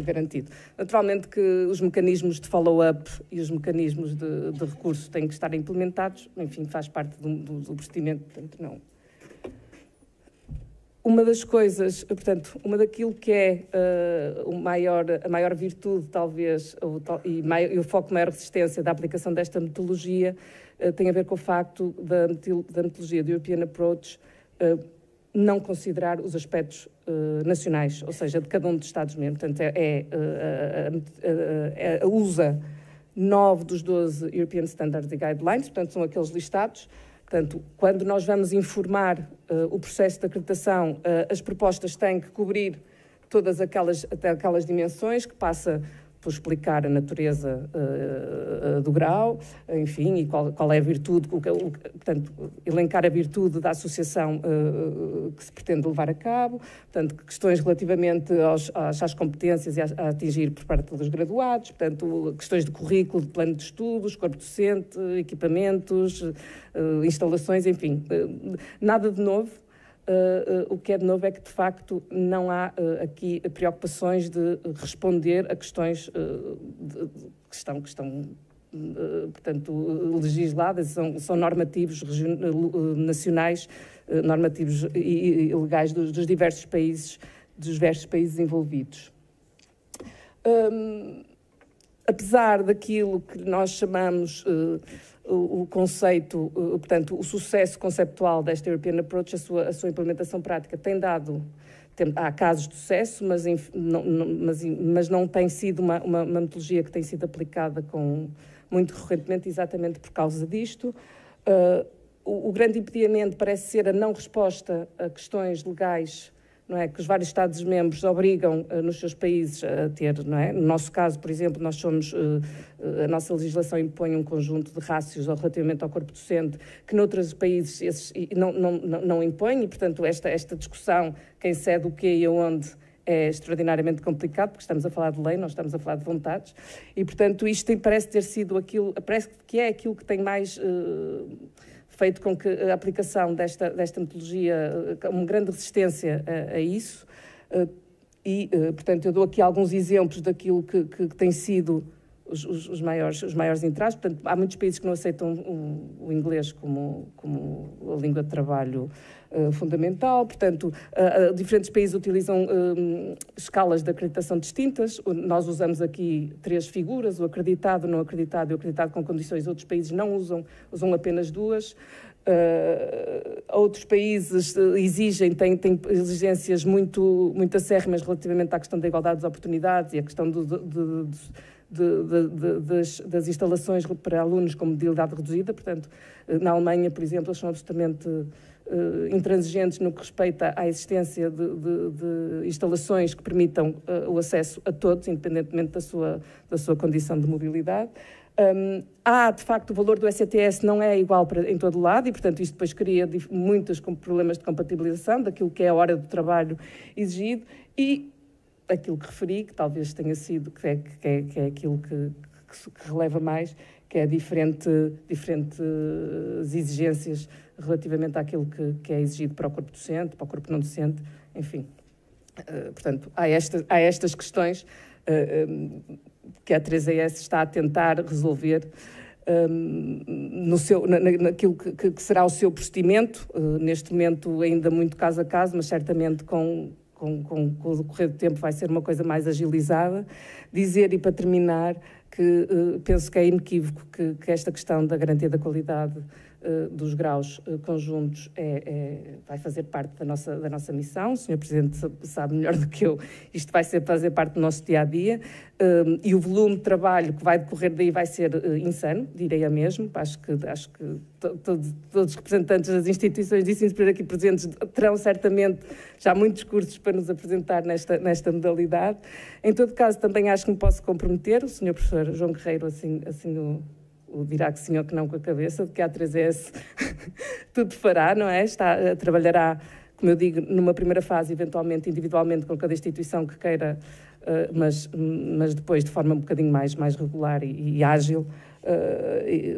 garantido. Naturalmente que os mecanismos de follow-up e os mecanismos de recurso têm que estar implementados, enfim, faz parte do procedimento, portanto, não. Uma das coisas, portanto, daquilo que é a maior virtude, talvez, e o foco de maior resistência da aplicação desta metodologia tem a ver com o facto da metodologia do European Approach não considerar os aspectos nacionais, ou seja, de cada um dos Estados-membros. Portanto, usa 9 dos 12 European Standards and Guidelines, portanto, são aqueles listados. Portanto, quando nós vamos informar o processo de acreditação, as propostas têm que cobrir todas aquelas dimensões, que passa por explicar a natureza do grau, enfim, e qual é a virtude, portanto, elencar a virtude da associação que se pretende levar a cabo, portanto, questões relativamente às competências a atingir por parte dos graduados, portanto, questões de currículo, de plano de estudos, corpo docente, equipamentos, instalações, enfim, nada de novo. O que é de novo é que, de facto, não há aqui preocupações de responder a questões que estão portanto, legisladas, são normativos nacionais, normativos e legais dos diversos países envolvidos. Apesar daquilo que nós chamamos o conceito, portanto, o sucesso conceptual desta European Approach, a sua implementação prática há casos de sucesso, mas não tem sido uma metodologia que tem sido aplicada muito recorrentemente, exatamente por causa disto. O grande impedimento parece ser a não resposta a questões legais não é, que os vários Estados-membros obrigam nos seus países a ter, não é? No nosso caso, por exemplo, nós somos, a nossa legislação impõe um conjunto de rácios relativamente ao corpo docente que noutros países esses não impõe, e, portanto, esta discussão, quem cede o quê e aonde, é extraordinariamente complicado, porque estamos a falar de lei, não estamos a falar de vontades, e, portanto, isto parece ter sido aquilo, parece que é aquilo que tem mais feito com que a aplicação desta metodologia, uma grande resistência a isso, e, portanto, eu dou aqui alguns exemplos daquilo que tem sido os maiores entraves. Portanto, há muitos países que não aceitam o inglês como a língua de trabalho fundamental. Portanto, diferentes países utilizam escalas de acreditação distintas. Nós usamos aqui 3 figuras, o acreditado, não acreditado e o acreditado com condições. Outros países não usam apenas 2. Outros países têm exigências muito acérrimas relativamente à questão da igualdade de oportunidades e à questão das instalações para alunos com mobilidade reduzida. Portanto, na Alemanha, por exemplo, eles são absolutamente intransigentes no que respeita à existência de instalações que permitam o acesso a todos, independentemente da sua condição de mobilidade. Há, de facto, o valor do ECTS não é igual em todo o lado e, portanto, isto depois cria muitos problemas de compatibilização daquilo que é a hora do trabalho exigido e aquilo que referi, que talvez tenha sido, que é aquilo que releva mais, que é diferentes exigências relativamente àquilo que é exigido para o corpo docente, para o corpo não docente, enfim. Portanto, há estas questões que a 3ES está a tentar resolver naquilo que será o seu procedimento, neste momento ainda muito caso a caso, mas certamente com o decorrer do tempo vai ser uma coisa mais agilizada. Dizer, e para terminar, que penso que é inequívoco que esta questão da garantia da qualidade dos graus conjuntos vai fazer parte da nossa missão. O Sr. Presidente sabe melhor do que eu, isto vai fazer parte do nosso dia-a-dia, e o volume de trabalho que vai decorrer daí vai ser insano, direi a mesmo. Acho que todos os representantes das instituições de ensino superior aqui presentes terão certamente já muitos cursos para nos apresentar nesta modalidade. Em todo caso, também acho que me posso comprometer, o Sr. Professor João Guerreiro assim o dirá que sim ou que não com a cabeça, de que a 3ES tudo fará, não é? Trabalhará, como eu digo, numa primeira fase, eventualmente, individualmente, com cada instituição que queira, mas depois de forma um bocadinho mais regular e ágil,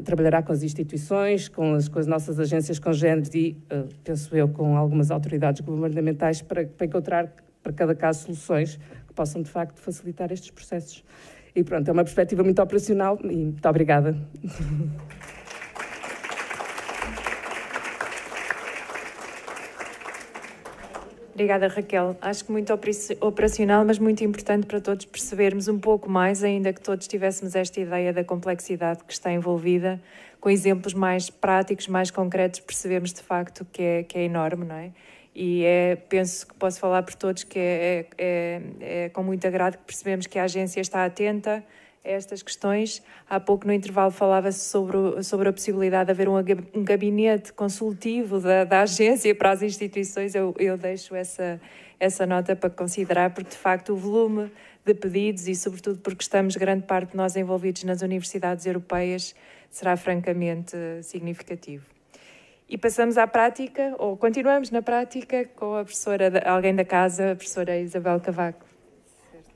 trabalhará com as instituições, com as nossas agências congêneres e, penso eu, com algumas autoridades governamentais para encontrar, para cada caso, soluções que possam, de facto, facilitar estes processos. E pronto, é uma perspectiva muito operacional e muito obrigada. Obrigada, Raquel. Acho que muito operacional, mas muito importante para todos percebermos um pouco mais, ainda que todos tivéssemos esta ideia da complexidade que está envolvida, com exemplos mais práticos, mais concretos, percebemos de facto que é enorme, não é? E penso que posso falar por todos que é com muito agrado que percebemos que a agência está atenta a estas questões. Há pouco no intervalo falava-se sobre a possibilidade de haver um gabinete consultivo da agência para as instituições. Eu deixo essa nota para considerar, porque de facto o volume de pedidos e sobretudo porque estamos grande parte de nós envolvidos nas universidades europeias será francamente significativo. E passamos à prática, ou continuamos na prática, com a professora, alguém da casa, a professora Isabel Cavaco. Certo.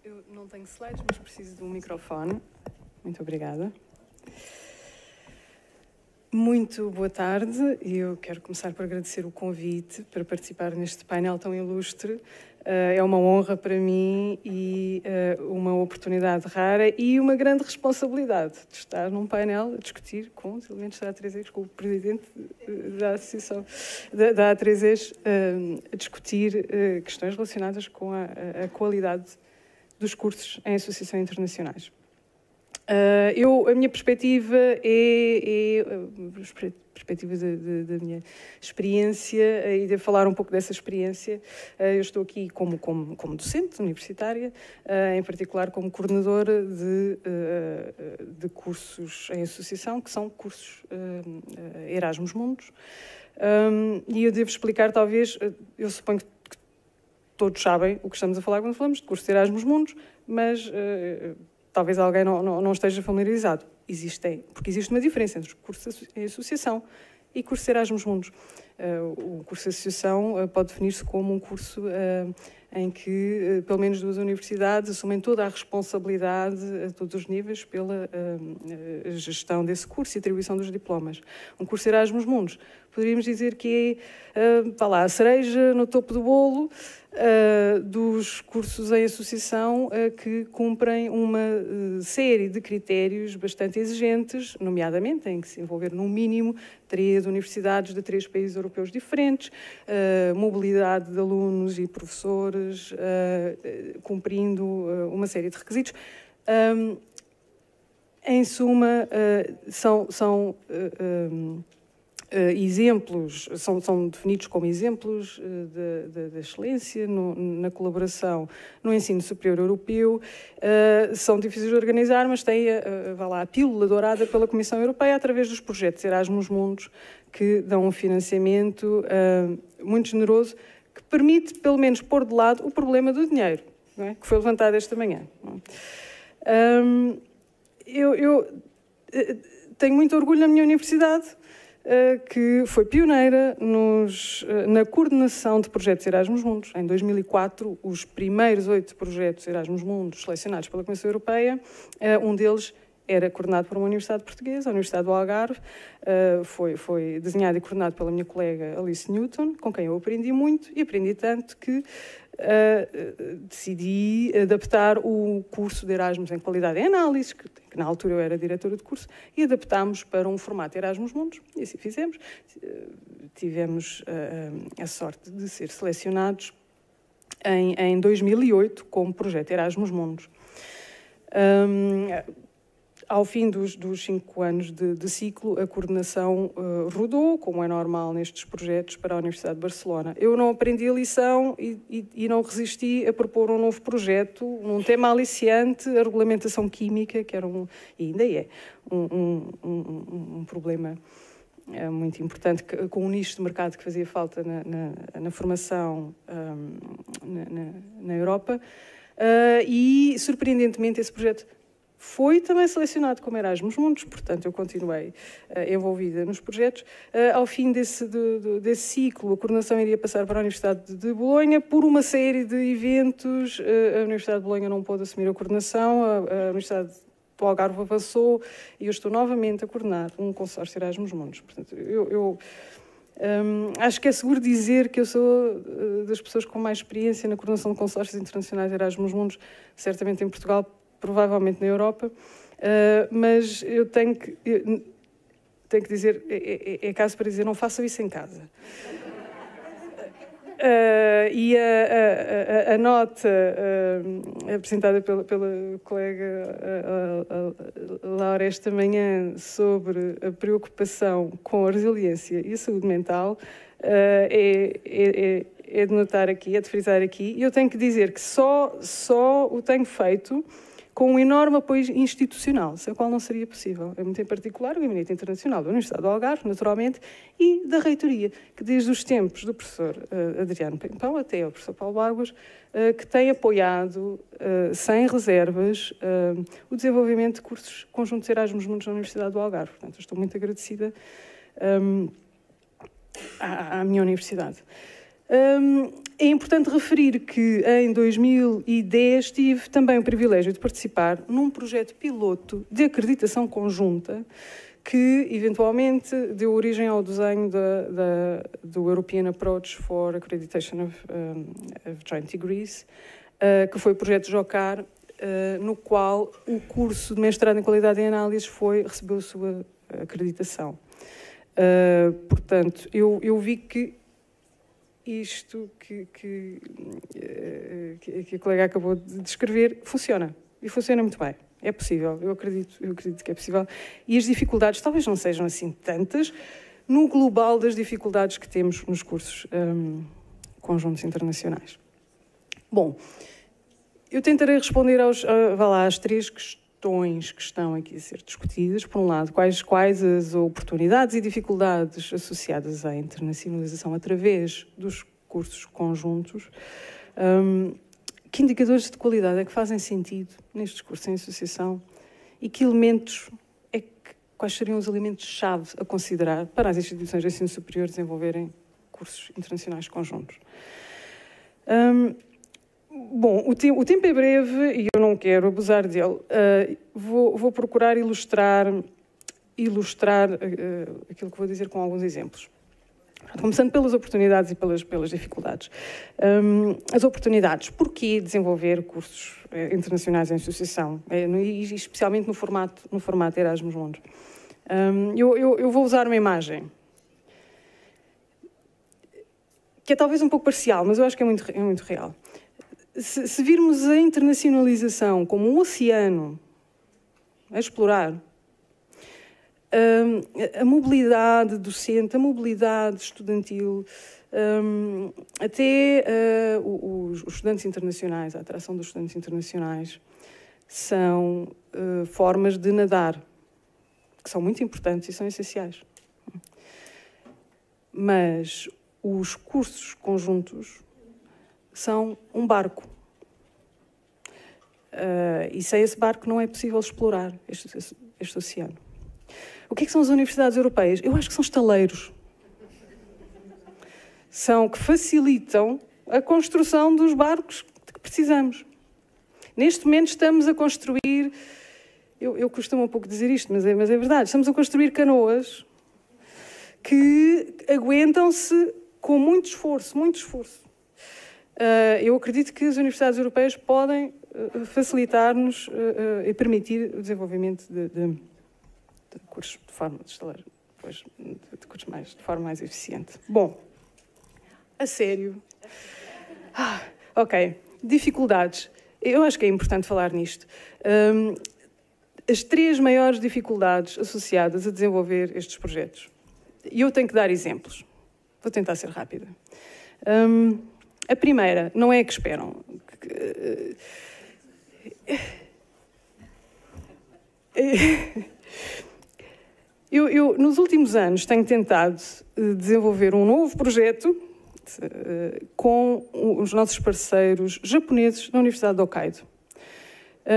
Eu não tenho slides, mas preciso de um microfone. Muito obrigada. Muito boa tarde. Eu quero começar por agradecer o convite para participar neste painel tão ilustre. É uma honra para mim e uma oportunidade rara e uma grande responsabilidade de estar num painel a discutir com os elementos da A3ES, com o presidente da Associação da A3ES, a discutir questões relacionadas com a qualidade dos cursos em associações internacionais. A minha perspectiva é a perspectiva da minha experiência e de falar um pouco dessa experiência. Eu estou aqui como docente universitária, em particular como coordenadora de cursos em associação, que são cursos Erasmus Mundus. E eu devo explicar, talvez, eu suponho que todos sabem o que estamos a falar quando falamos de curso de Erasmus Mundus, mas talvez alguém não esteja familiarizado. Porque existe uma diferença entre o curso em associação e curso de Erasmus Mundus. O curso de associação pode definir-se como um curso em que pelo menos 2 universidades assumem toda a responsabilidade a todos os níveis pela gestão desse curso e atribuição dos diplomas. Um curso de Erasmus Mundus, poderíamos dizer que é a cereja no topo do bolo dos cursos em associação que cumprem uma série de critérios bastante exigentes, nomeadamente tem que se envolver no mínimo 3 universidades de 3 países europeus diferentes, mobilidade de alunos e professores, cumprindo uma série de requisitos. Em suma, são exemplos, são definidos como exemplos da excelência na colaboração no ensino superior europeu. São difíceis de organizar, mas têm a pílula dourada pela Comissão Europeia através dos projetos Erasmus Mundus, que dão um financiamento muito generoso, que permite, pelo menos, pôr de lado o problema do dinheiro, não é? Que foi levantado esta manhã. Eu tenho muito orgulho na minha universidade, que foi pioneira na coordenação de projetos Erasmus Mundus. Em 2004, os primeiros 8 projetos Erasmus Mundus selecionados pela Comissão Europeia, um deles era coordenado por uma universidade portuguesa, a Universidade do Algarve, foi desenhado e coordenado pela minha colega Alice Newton, com quem eu aprendi muito, e aprendi tanto que decidi adaptar o curso de Erasmus em Qualidade e Análise, que na altura eu era diretora de curso, e adaptámos para um formato Erasmus Mundus, e assim fizemos. Tivemos a sorte de ser selecionados em 2008 como projeto Erasmus Mundus. Ao fim dos 5 anos de ciclo, a coordenação rodou, como é normal nestes projetos, para a Universidade de Barcelona. Eu não aprendi a lição e não resisti a propor um novo projeto, num tema aliciante, a regulamentação química, que era e ainda é um problema muito importante, com um nicho de mercado que fazia falta na formação na Europa. E, surpreendentemente, esse projeto foi também selecionado como Erasmus Mundus, portanto, eu continuei envolvida nos projetos. Ao fim desse ciclo, a coordenação iria passar para a Universidade de Bolonha. Por uma série de eventos, a Universidade de Bolonha não pôde assumir a coordenação, a Universidade do Algarve avançou e eu estou novamente a coordenar um consórcio Erasmus Mundus. Portanto, eu acho que é seguro dizer que eu sou das pessoas com mais experiência na coordenação de consórcios internacionais Erasmus Mundus, certamente em Portugal, provavelmente na Europa, mas eu tenho que dizer, é caso para dizer, não façam isso em casa. E a nota apresentada pela colega Laura esta manhã sobre a preocupação com a resiliência e a saúde mental é de notar aqui, é de frisar aqui, e eu tenho que dizer que só o tenho feito com um enorme apoio institucional, sem o qual não seria possível. É muito em particular o Gabinete Internacional da Universidade do Algarve, naturalmente, e da Reitoria, que desde os tempos do professor Adriano Pimpão até ao professor Paulo Águas, que tem apoiado, sem reservas, o desenvolvimento de cursos conjuntos Erasmus Mundus na Universidade do Algarve. Portanto, estou muito agradecida à minha universidade. É importante referir que em 2010 tive também o privilégio de participar num projeto piloto de acreditação conjunta que eventualmente deu origem ao desenho do European Approach for Accreditation of Joint Degrees, que foi o projeto JOCAR, no qual o curso de mestrado em Qualidade em Análise recebeu a sua acreditação. Portanto, eu vi que isto que a colega acabou de descrever funciona, e funciona muito bem. É possível, eu acredito que é possível. E as dificuldades talvez não sejam assim tantas no global das dificuldades que temos nos cursos conjuntos internacionais. Bom, eu tentarei responder às 3 questões que estão aqui a ser discutidas. Por um lado, quais as oportunidades e dificuldades associadas à internacionalização através dos cursos conjuntos. Que indicadores de qualidade é que fazem sentido nestes cursos em associação e que elementos quais seriam os elementos-chave a considerar para as instituições de ensino superior desenvolverem cursos internacionais conjuntos? Bom, o tempo é breve e eu não quero abusar dele. Vou procurar ilustrar aquilo que vou dizer com alguns exemplos. Começando pelas oportunidades e pelas dificuldades. As oportunidades. Porquê desenvolver cursos internacionais em associação? E especialmente no formato Erasmus Mundus. Eu vou usar uma imagem que é talvez um pouco parcial, mas eu acho que é muito real. Se virmos a internacionalização como um oceano a explorar, a mobilidade docente, a mobilidade estudantil, até os estudantes internacionais, a atração dos estudantes internacionais, são formas de nadar, que são muito importantes e são essenciais. Mas os cursos conjuntos são um barco. E sem esse barco não é possível explorar este oceano. O que são as universidades europeias? Eu acho que são estaleiros. São que facilitam a construção dos barcos de que precisamos. Neste momento estamos a construir... Eu costumo um pouco dizer isto, mas é verdade. Estamos a construir canoas que aguentam-se com muito esforço, muito esforço. Eu acredito que as universidades europeias podem facilitar-nos e permitir o desenvolvimento de cursos de forma de cursos de forma mais eficiente. Bom, a sério. Ok, dificuldades. Eu acho que é importante falar nisto. As 3 maiores dificuldades associadas a desenvolver estes projetos. E eu tenho que dar exemplos. Vou tentar ser rápida. A primeira, não é a que esperam. Eu, nos últimos anos, tenho tentado desenvolver um novo projeto com os nossos parceiros japoneses na Universidade de Hokkaido.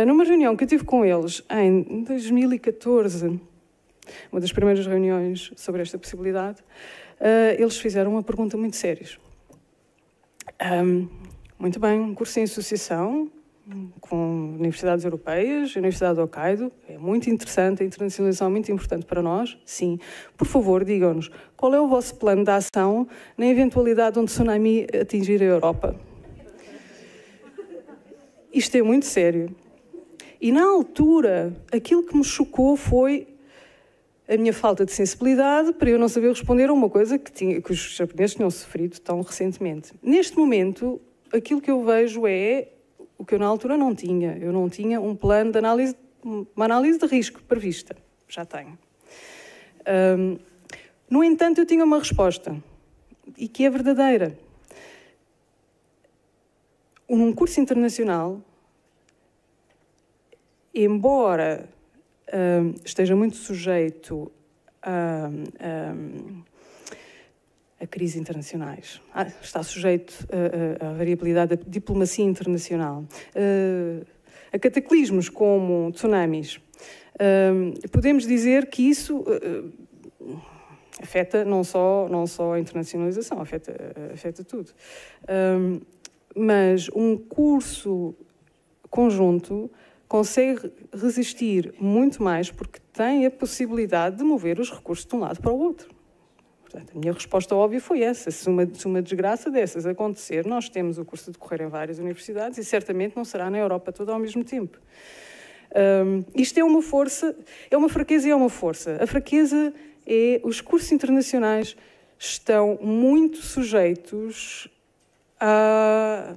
Numa reunião que eu tive com eles em 2014, uma das primeiras reuniões sobre esta possibilidade, eles fizeram uma pergunta muito séria. Muito bem, um curso em associação com universidades europeias, a Universidade de Hokkaido, é muito interessante, a internacionalização é muito importante para nós, sim. Por favor, digam-nos, qual é o vosso plano de ação na eventualidade de um tsunami atingir a Europa? Isto é muito sério. E, na altura, aquilo que me chocou foi a minha falta de sensibilidade para eu não saber responder a uma coisa que os japoneses tinham sofrido tão recentemente. Neste momento, aquilo que eu vejo é o que eu na altura não tinha. Eu não tinha um plano de análise, uma análise de risco prevista. Já tenho. No entanto, eu tinha uma resposta, e que é verdadeira. Num curso internacional, embora esteja muito sujeito a crises internacionais, está sujeito à variabilidade da diplomacia internacional, a cataclismos como tsunamis, podemos dizer que isso afeta não só a internacionalização, afeta tudo. Mas um curso conjunto consegue resistir muito mais porque tem a possibilidade de mover os recursos de um lado para o outro. Portanto, a minha resposta óbvia foi essa. Se uma desgraça dessas acontecer, nós temos o curso a decorrer em várias universidades e certamente não será na Europa toda ao mesmo tempo. Isto é uma força, é uma fraqueza e é uma força. A fraqueza é os cursos internacionais estão muito sujeitos a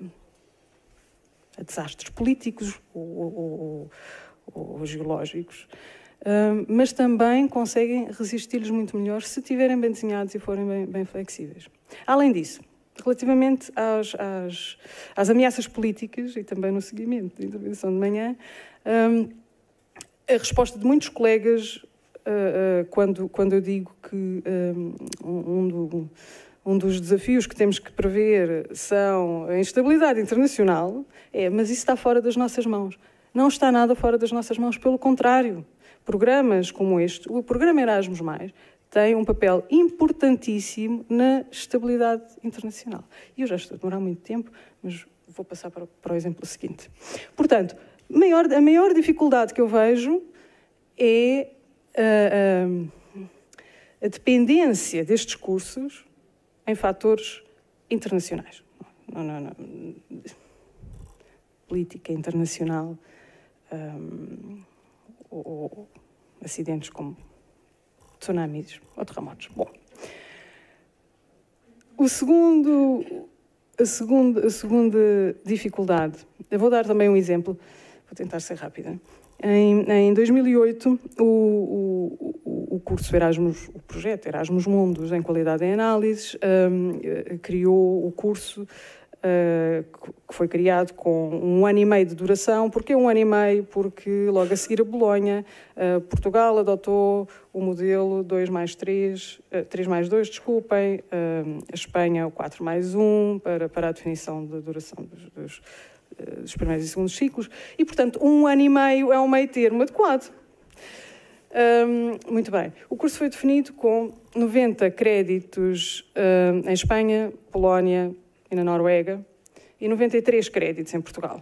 desastres políticos ou geológicos, mas também conseguem resistir-lhes muito melhor se estiverem bem desenhados e forem bem flexíveis. Além disso, relativamente às ameaças políticas e também no seguimento da intervenção de manhã, a resposta de muitos colegas, quando eu digo que um dos desafios que temos que prever são a instabilidade internacional, mas isso está fora das nossas mãos. Não está nada fora das nossas mãos, pelo contrário. Programas como este, o programa Erasmus+, tem um papel importantíssimo na estabilidade internacional. E eu já estou a demorar muito tempo, mas vou passar para o exemplo seguinte. Portanto, a maior dificuldade que eu vejo é a dependência destes cursos em fatores internacionais. Política internacional, ou acidentes como tsunamis ou terremotos. Bom, a segunda dificuldade, eu vou dar também um exemplo, vou tentar ser rápida. Em 2008, o curso Erasmus, o projeto Erasmus Mundus em Qualidade em Análises, criou o curso que foi criado com 1 ano e meio de duração. Porquê 1 ano e meio? Porque logo a seguir a Bolonha, Portugal adotou o modelo 2+3, 3+2, desculpem, a Espanha o 4+1 para a definição da duração dos primeiros e segundos ciclos, e, portanto, 1 ano e meio é um meio termo adequado. Muito bem. O curso foi definido com 90 créditos em Espanha, Polónia e na Noruega, e 93 créditos em Portugal.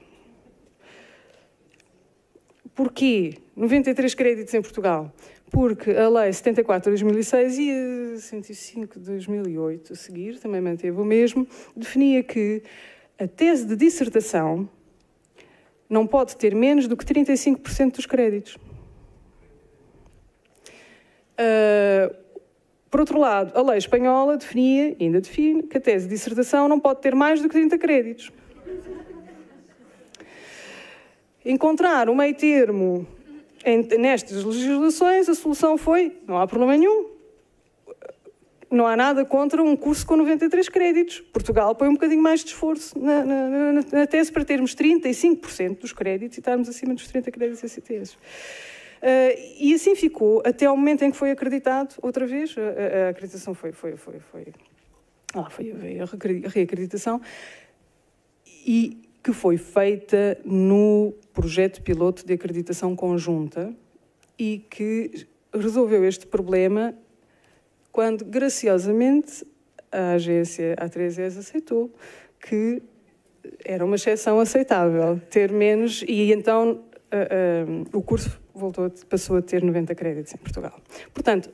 Porquê 93 créditos em Portugal? Porque a Lei 74 de 2006 e a 105 de 2008, a seguir, também manteve o mesmo, definia que a tese de dissertação não pode ter menos do que 35% dos créditos. Por outro lado, a lei espanhola definia, e ainda define, que a tese de dissertação não pode ter mais do que 30 créditos. Encontrar um meio termo nestas legislações, a solução foi, não há problema nenhum. Não há nada contra um curso com 93 créditos. Portugal põe um bocadinho mais de esforço na tese para termos 35% dos créditos e estarmos acima dos 30 créditos ECTS. E assim ficou até ao momento em que foi acreditado outra vez. A acreditação veio a reacreditação, e que foi feita no projeto piloto de acreditação conjunta e que resolveu este problema quando, graciosamente, a agência A3ES aceitou que era uma exceção aceitável ter menos, e então o curso passou a ter 90 créditos em Portugal. Portanto,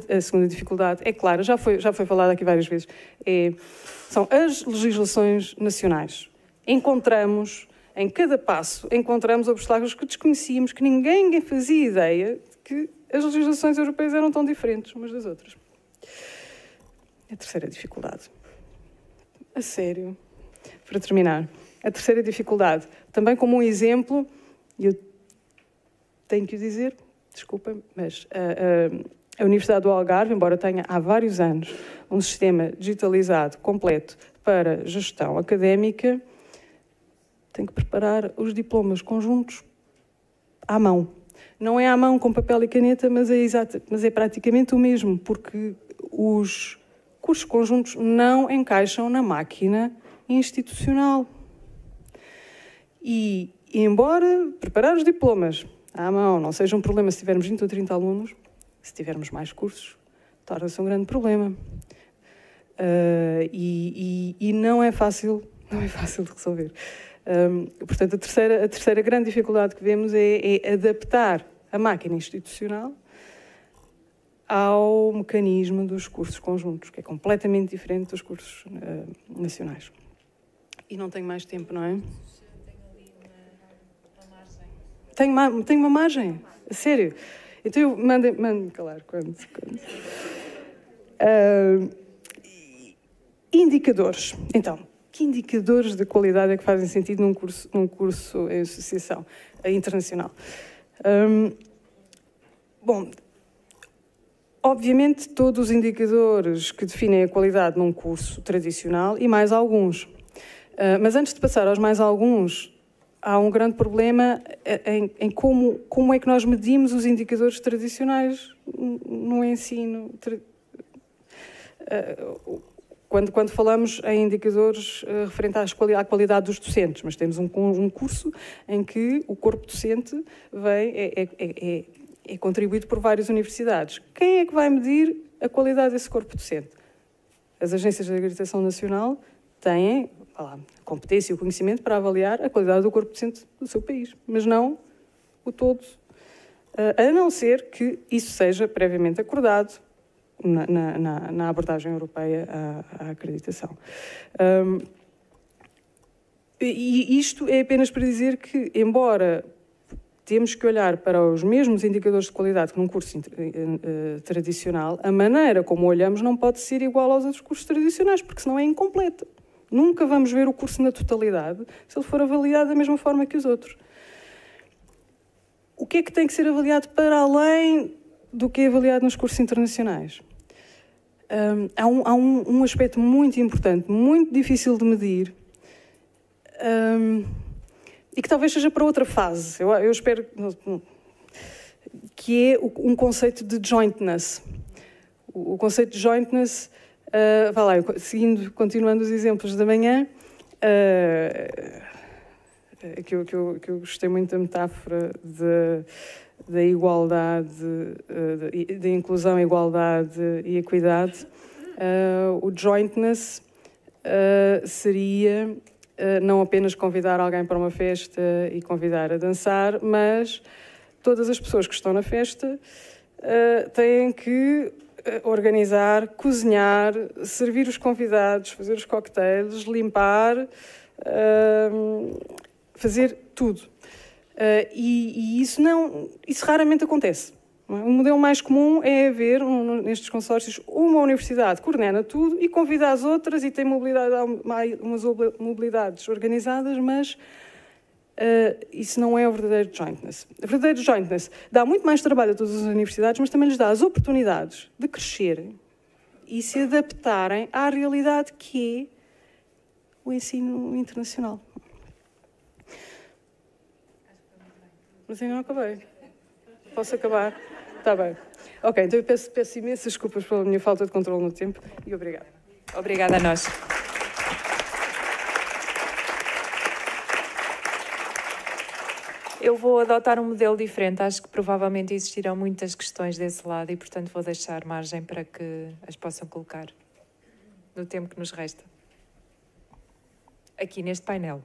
a segunda dificuldade, é clara, já foi falado aqui várias vezes, são as legislações nacionais. Em cada passo, encontramos obstáculos que desconhecíamos, que ninguém fazia ideia de que as legislações europeias eram tão diferentes umas das outras. A terceira dificuldade. A sério. Para terminar, a terceira dificuldade, também como um exemplo, eu tenho que o dizer, desculpa, mas a Universidade do Algarve, embora tenha há vários anos um sistema digitalizado completo para gestão académica, tem que preparar os diplomas conjuntos à mão. Não é à mão com papel e caneta, mas é praticamente o mesmo, porque os cursos conjuntos não encaixam na máquina institucional. E embora preparar os diplomas à mão não seja um problema se tivermos 20 ou 30 alunos, se tivermos mais cursos, torna-se um grande problema. E não é fácil de resolver. Portanto, a terceira grande dificuldade que vemos é adaptar a máquina institucional ao mecanismo dos cursos conjuntos, que é completamente diferente dos cursos nacionais. E não tenho mais tempo, não é? Tenho uma margem? A sério? Então eu mando-me calar quando. Indicadores. Então, que indicadores de qualidade é que fazem sentido num curso em associação internacional? Bom, obviamente todos os indicadores que definem a qualidade num curso tradicional e mais alguns. Mas antes de passar aos mais alguns, há um grande problema em como é que nós medimos os indicadores tradicionais no ensino. quando falamos em indicadores referentes à qualidade dos docentes, mas temos um curso em que o corpo docente é contribuído por várias universidades. Quem é que vai medir a qualidade desse corpo docente? As agências de acreditação nacional têm a competência e o conhecimento para avaliar a qualidade do corpo docente do seu país, mas não o todo, a não ser que isso seja previamente acordado na abordagem europeia à acreditação. E isto é apenas para dizer que, embora temos que olhar para os mesmos indicadores de qualidade que num curso tradicional, a maneira como olhamos não pode ser igual aos outros cursos tradicionais, porque senão é incompleta. Nunca vamos ver o curso na totalidade se ele for avaliado da mesma forma que os outros. O que é que tem que ser avaliado para além do que é avaliado nos cursos internacionais? Há um aspecto muito importante, muito difícil de medir, e que talvez seja para outra fase. Eu espero que é um conceito de jointness. O conceito de jointness, continuando os exemplos da manhã, que eu gostei muito da metáfora da igualdade, da inclusão, igualdade e equidade. O jointness seria não apenas convidar alguém para uma festa e convidar a dançar, mas todas as pessoas que estão na festa têm que organizar, cozinhar, servir os convidados, fazer os coquetéis, limpar, fazer tudo. E isso raramente acontece. O modelo mais comum é haver, nestes consórcios, uma universidade que coordena tudo e convida as outras e tem umas mobilidades organizadas, mas isso não é o verdadeiro jointness. O verdadeiro jointness dá muito mais trabalho a todas as universidades, mas também lhes dá as oportunidades de crescerem e se adaptarem à realidade que é o ensino internacional. Mas ainda não acabei. Posso acabar? Está bem. Ok, então eu peço imensas desculpas pela minha falta de controle no tempo e obrigada. Obrigada a nós. Eu vou adotar um modelo diferente. Acho que provavelmente existirão muitas questões desse lado e, portanto, vou deixar margem para que as possam colocar no tempo que nos resta. Aqui neste painel.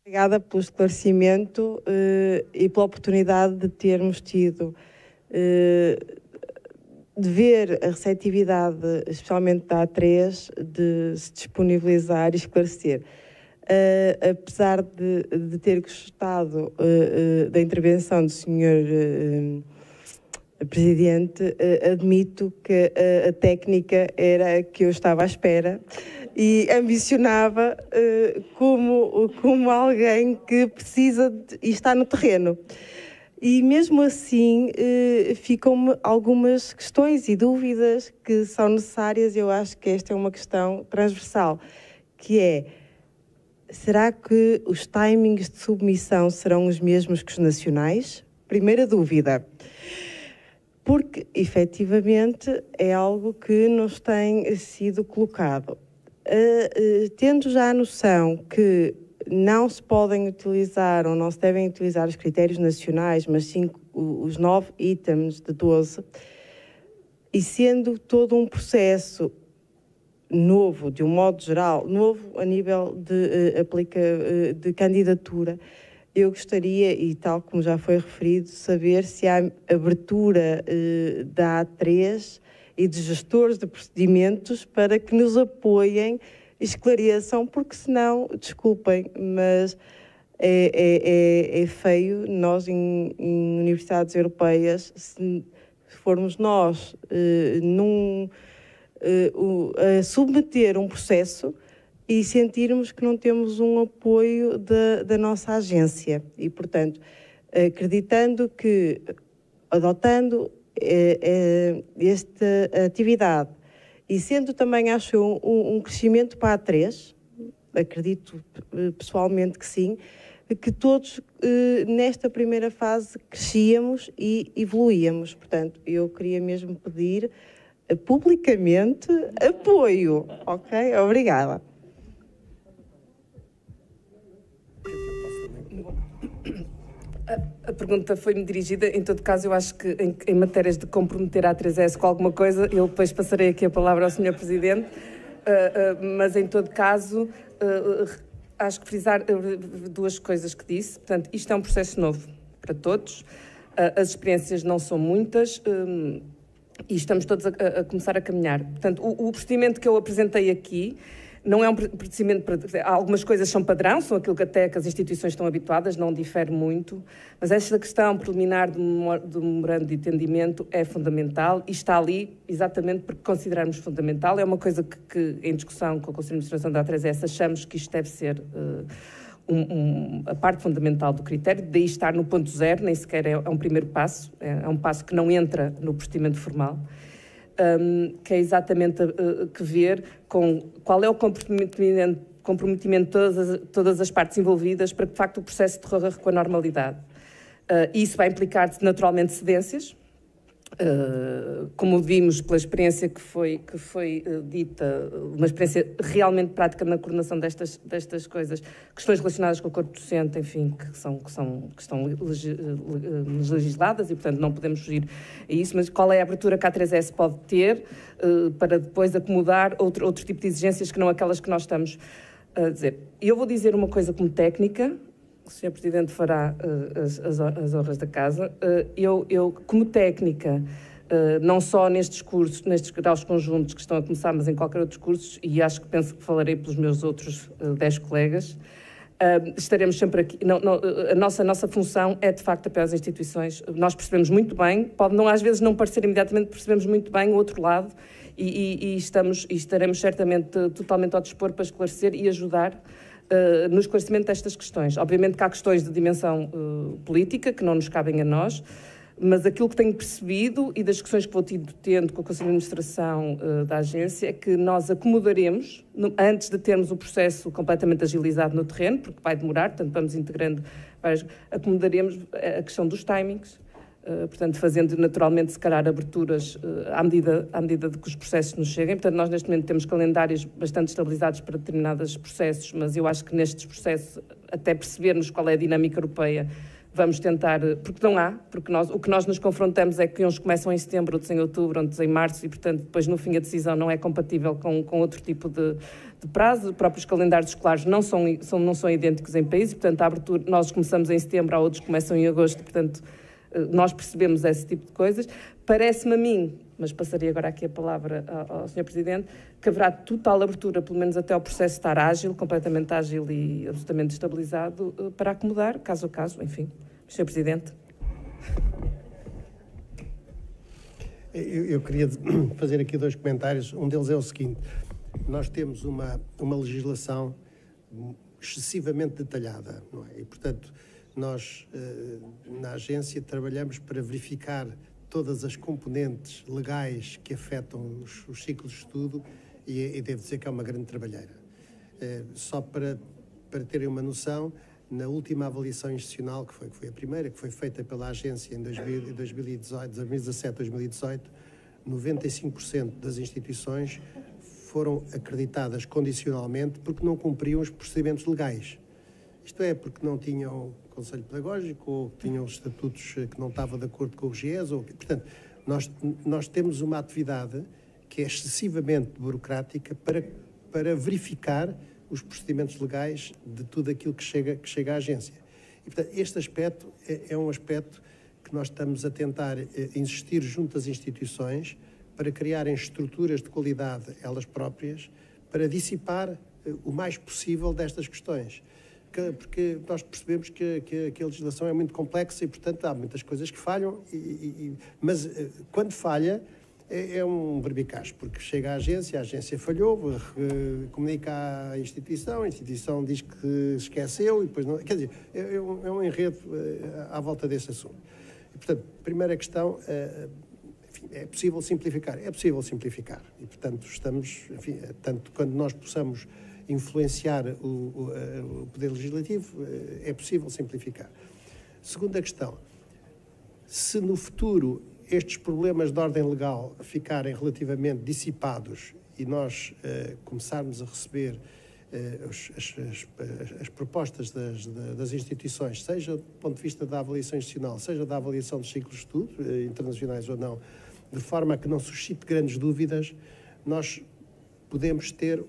Obrigada pelo esclarecimento e pela oportunidade de termos tido, de ver a receptividade, especialmente da A3, de se disponibilizar e esclarecer. Apesar de ter gostado da intervenção do Sr. Presidente, admito que a técnica era a que eu estava à espera e ambicionava como alguém que precisa e está no terreno. E mesmo assim ficam-me algumas questões e dúvidas que são necessárias. Eu acho que esta é uma questão transversal, que é: será que os timings de submissão serão os mesmos que os nacionais? Primeira dúvida. Porque, efetivamente, é algo que nos tem sido colocado. Tendo já a noção que não se podem utilizar ou não se devem utilizar os critérios nacionais, mas sim os 9 itens de 12, e sendo todo um processo novo, de um modo geral, novo a nível de candidatura, eu gostaria, e tal como já foi referido, saber se há abertura da A3 e de gestores de procedimentos para que nos apoiem, esclareçam, porque senão, desculpem, mas é feio nós em universidades europeias, se formos nós a submeter um processo e sentirmos que não temos um apoio da nossa agência. E, portanto, acreditando que, adotando esta atividade e sendo também, acho eu, um crescimento para a A3, acredito pessoalmente que sim, que todos nesta primeira fase crescíamos e evoluíamos. Portanto, eu queria mesmo pedir publicamente apoio. Ok? Obrigada. A pergunta foi-me dirigida, em todo caso, eu acho que em matérias de comprometer a A3S com alguma coisa, eu depois passarei aqui a palavra ao Sr. Presidente, mas em todo caso, acho que frisar duas coisas que disse. Portanto, isto é um processo novo para todos, as experiências não são muitas e estamos todos a começar a caminhar. Portanto, o procedimento que eu apresentei aqui não é um procedimento para... Algumas coisas são padrão, são aquilo que até que as instituições estão habituadas, não difere muito, mas esta questão preliminar do memorando de entendimento é fundamental e está ali exatamente porque consideramos fundamental. É uma coisa que em discussão com o Conselho de Administração da A3S, achamos que isto deve ser a parte fundamental do critério, daí estar no ponto zero, nem sequer é um primeiro passo, é um passo que não entra no procedimento formal. Que é exatamente que ver com qual é o comprometimento de todas as partes envolvidas para que, de facto, o processo decorra com a normalidade. Isso vai implicar, naturalmente, cedências, como vimos pela experiência que foi dita, uma experiência realmente prática na coordenação destas coisas, questões relacionadas com o corpo docente, enfim, que estão legisladas e, portanto, não podemos fugir a isso, mas qual é a abertura que a A3S pode ter para depois acomodar outro tipo de exigências que não aquelas que nós estamos a dizer. Eu vou dizer uma coisa como técnica, o Sr. Presidente fará as honras da casa. Eu como técnica, não só nestes cursos, nestes graus conjuntos que estão a começar, mas em qualquer outros cursos, e penso que falarei pelos meus outros 10 colegas, estaremos sempre aqui. A nossa função é, de facto, apoiar as instituições. Nós percebemos muito bem, pode não, às vezes não parecer imediatamente, percebemos muito bem o outro lado e estaremos certamente totalmente ao dispor para esclarecer e ajudar no esclarecimento destas questões. Obviamente que há questões de dimensão política que não nos cabem a nós, mas aquilo que tenho percebido e das discussões que vou tendo com o Conselho de Administração da agência é que nós acomodaremos, antes de termos o processo completamente agilizado no terreno, porque vai demorar, portanto vamos integrando acomodaremos a questão dos timings, portanto fazendo naturalmente se calhar aberturas à medida de que os processos nos cheguem. Portanto, nós neste momento temos calendários bastante estabilizados para determinados processos, mas eu acho que nestes processos, até percebermos qual é a dinâmica europeia, vamos tentar, porque não há, porque o que nós nos confrontamos é que uns começam em setembro, outros em outubro, outros em março e, portanto, depois no fim a decisão não é compatível com outro tipo de prazo. Os próprios calendários escolares não são idênticos em países, portanto, a abertura, nós começamos em setembro, há outros que começam em agosto, portanto, nós percebemos esse tipo de coisas. Parece-me a mim, mas passarei agora aqui a palavra ao Sr. Presidente, que haverá total abertura, pelo menos até o processo estar ágil, completamente ágil e absolutamente estabilizado, para acomodar, caso a caso, enfim. Sr. Presidente. Eu queria fazer aqui dois comentários. Um deles é o seguinte: nós temos uma legislação excessivamente detalhada, não é? E, portanto, nós, na agência, trabalhamos para verificar todas as componentes legais que afetam os ciclos de estudo e devo dizer que é uma grande trabalheira. Só para terem uma noção, na última avaliação institucional, que foi a primeira, que foi feita pela agência em 2017-2018, 95% das instituições foram acreditadas condicionalmente porque não cumpriam os procedimentos legais. Isto é, porque não tinham conselho pedagógico ou tinham estatutos que não estavam de acordo com o GES. Portanto, Nós temos uma atividade que é excessivamente burocrática para verificar os procedimentos legais de tudo aquilo que chega à agência. E, portanto, este aspecto é um aspecto que nós estamos a tentar insistir junto às instituições para criarem estruturas de qualidade elas próprias, para dissipar o mais possível destas questões. Porque nós percebemos que a legislação é muito complexa e, portanto, há muitas coisas que falham, mas quando falha é um berbicacho, porque chega à agência, a agência falhou, comunica à instituição, a instituição diz que esqueceu e depois não... Quer dizer, é um enredo à volta desse assunto. E, portanto, primeira questão, enfim, é possível simplificar? É possível simplificar. E, portanto, estamos, enfim, tanto quando nós possamos influenciar o Poder Legislativo, é possível simplificar. Segunda questão, se no futuro estes problemas de ordem legal ficarem relativamente dissipados e nós começarmos a receber as propostas das instituições, seja do ponto de vista da avaliação institucional, seja da avaliação dos ciclos de estudo, internacionais ou não, de forma a que não suscite grandes dúvidas, nós podemos ter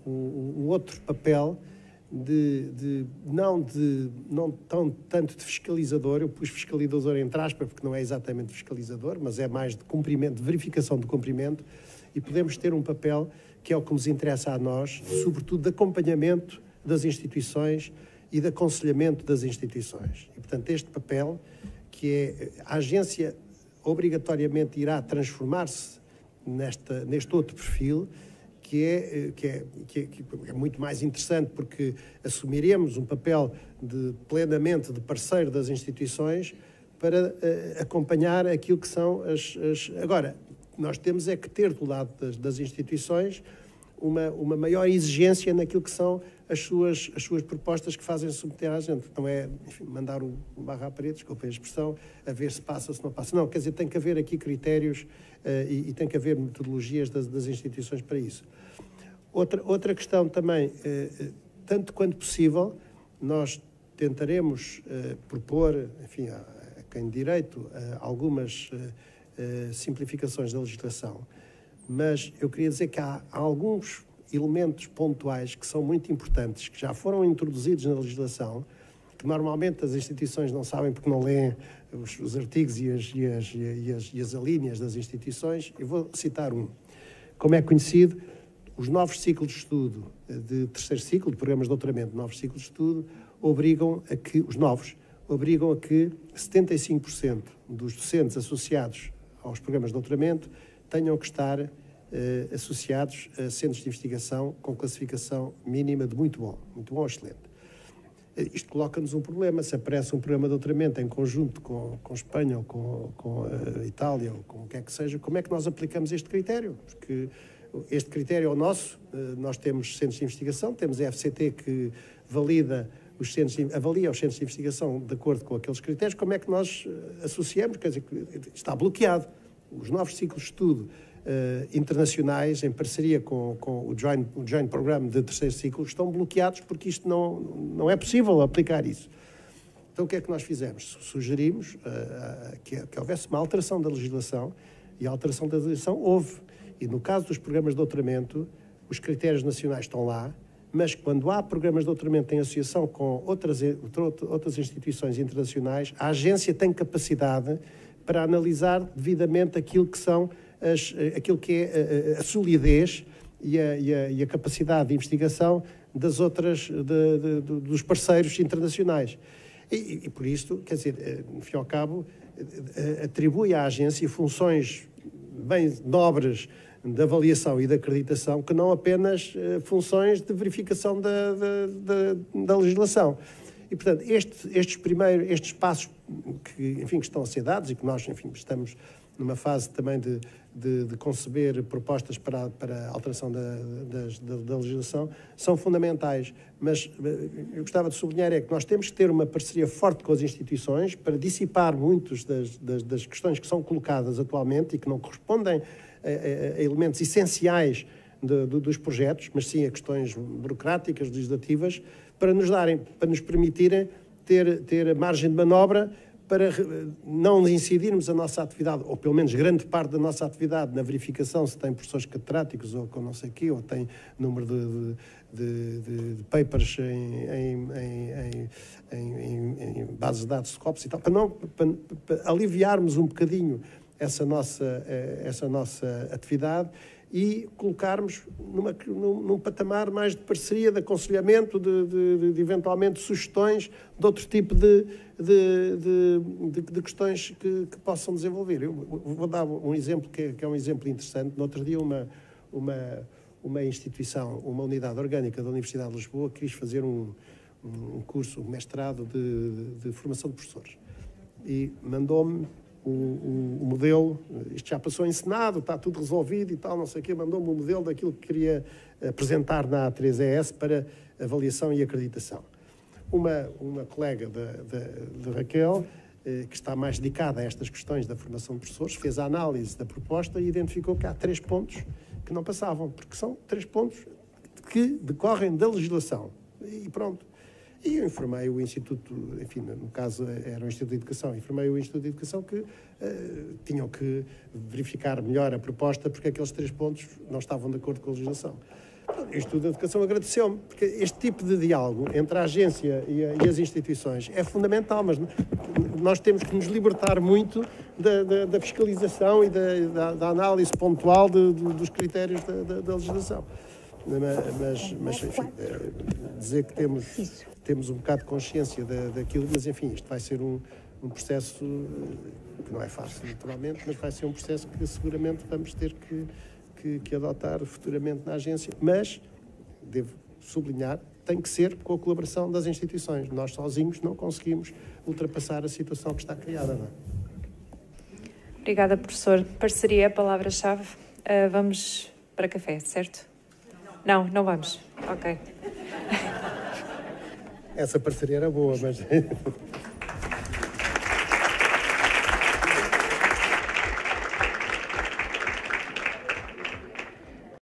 um outro papel não tanto de fiscalizador, eu pus fiscalizador entre aspas porque não é exatamente fiscalizador, mas é mais de cumprimento, de verificação do cumprimento, e podemos ter um papel que é o que nos interessa a nós, sobretudo de acompanhamento das instituições e de aconselhamento das instituições. E, portanto, este papel, que é a agência obrigatoriamente irá transformar-se neste outro perfil, que é muito mais interessante, porque assumiremos um papel plenamente de parceiro das instituições para acompanhar aquilo que são Agora, nós temos é que ter do lado das instituições uma maior exigência naquilo que são as suas propostas que fazem submeter à gente. Não é, enfim, mandar um barro à parede, desculpem a expressão, a ver se passa ou se não passa. Não, quer dizer, tem que haver aqui critérios e tem que haver metodologias das instituições para isso. Outra questão também, tanto quanto possível, nós tentaremos propor, enfim, a quem de direito, algumas simplificações da legislação, mas eu queria dizer que há alguns elementos pontuais que são muito importantes, que já foram introduzidos na legislação, que normalmente as instituições não sabem porque não leem os artigos e as alíneas das instituições. Eu vou citar um. Como é conhecido, os novos ciclos de estudo de terceiro ciclo, de programas de doutoramento, novos ciclos de estudo, obrigam a que 75% dos docentes associados aos programas de doutoramento tenham que estar associados a centros de investigação com classificação mínima de muito bom ou excelente. Isto coloca-nos um problema. Se aparece um programa de doutoramento em conjunto com Espanha ou com a Itália ou com o que é que seja, como é que nós aplicamos este critério? Porque este critério é o nosso. Nós temos centros de investigação, temos a FCT que avalia os centros de investigação de acordo com aqueles critérios. Como é que nós associamos? Quer dizer, está bloqueado. Os novos ciclos de estudo internacionais, em parceria com o Joint Program de terceiro ciclo, estão bloqueados porque isto não é possível aplicar isso. Então, o que é que nós fizemos? Sugerimos que houvesse uma alteração da legislação, e a alteração da legislação houve. E no caso dos programas de doutoramento, os critérios nacionais estão lá, mas quando há programas de doutoramento em associação com outras instituições internacionais, a agência tem capacidade para analisar devidamente aquilo que é a solidez e a capacidade de investigação dos parceiros internacionais. E por isso, quer dizer, no fim e ao cabo, atribui à agência funções bem nobres de avaliação e de acreditação, que não apenas funções de verificação da legislação. E, portanto, estes passos que estão a ser dados e que nós, enfim, estamos numa fase também de conceber propostas para a alteração da legislação, são fundamentais. Mas eu gostava de sublinhar que nós temos que ter uma parceria forte com as instituições para dissipar muitas das questões que são colocadas atualmente e que não correspondem a elementos essenciais dos projetos, mas sim a questões burocráticas, legislativas, para nos permitirem ter a margem de manobra para não incidirmos a nossa atividade, ou pelo menos grande parte da nossa atividade, na verificação se tem professores catedráticos ou com não sei o quê, ou tem número de papers em bases de dados de Scopus e tal, para aliviarmos um bocadinho essa nossa atividade e colocarmos num patamar mais de parceria, de aconselhamento, de eventualmente sugestões de outro tipo de questões que possam desenvolver. Eu vou dar um exemplo que é um exemplo interessante. No outro dia, uma instituição, uma unidade orgânica da Universidade de Lisboa, quis fazer um curso, um mestrado de formação de professores. E mandou-me o modelo, isto já passou em Senado, está tudo resolvido e tal, não sei o quê, mandou-me o modelo daquilo que queria apresentar na A3ES para avaliação e acreditação. Uma colega de Raquel, que está mais dedicada a estas questões da formação de professores, fez a análise da proposta e identificou que há 3 pontos que não passavam, porque são 3 pontos que decorrem da legislação. E pronto. E eu informei o Instituto, enfim, no caso era o Instituto de Educação, informei o Instituto de Educação que tinham que verificar melhor a proposta porque aqueles 3 pontos não estavam de acordo com a legislação. O Instituto de Educação agradeceu-me, porque este tipo de diálogo entre a agência e as instituições é fundamental, mas nós temos que nos libertar muito da fiscalização e da análise pontual dos critérios da legislação. Mas enfim, dizer que temos um bocado de consciência daquilo, mas enfim, isto vai ser um processo que não é fácil, naturalmente, mas vai ser um processo que seguramente vamos ter que adotar futuramente na agência, mas, devo sublinhar, tem que ser com a colaboração das instituições. Nós sozinhos não conseguimos ultrapassar a situação que está criada, não é? Obrigada, professor. Parceria, palavra-chave. Vamos para café, certo? Não, não vamos. Ok. Essa parceria era boa, mas...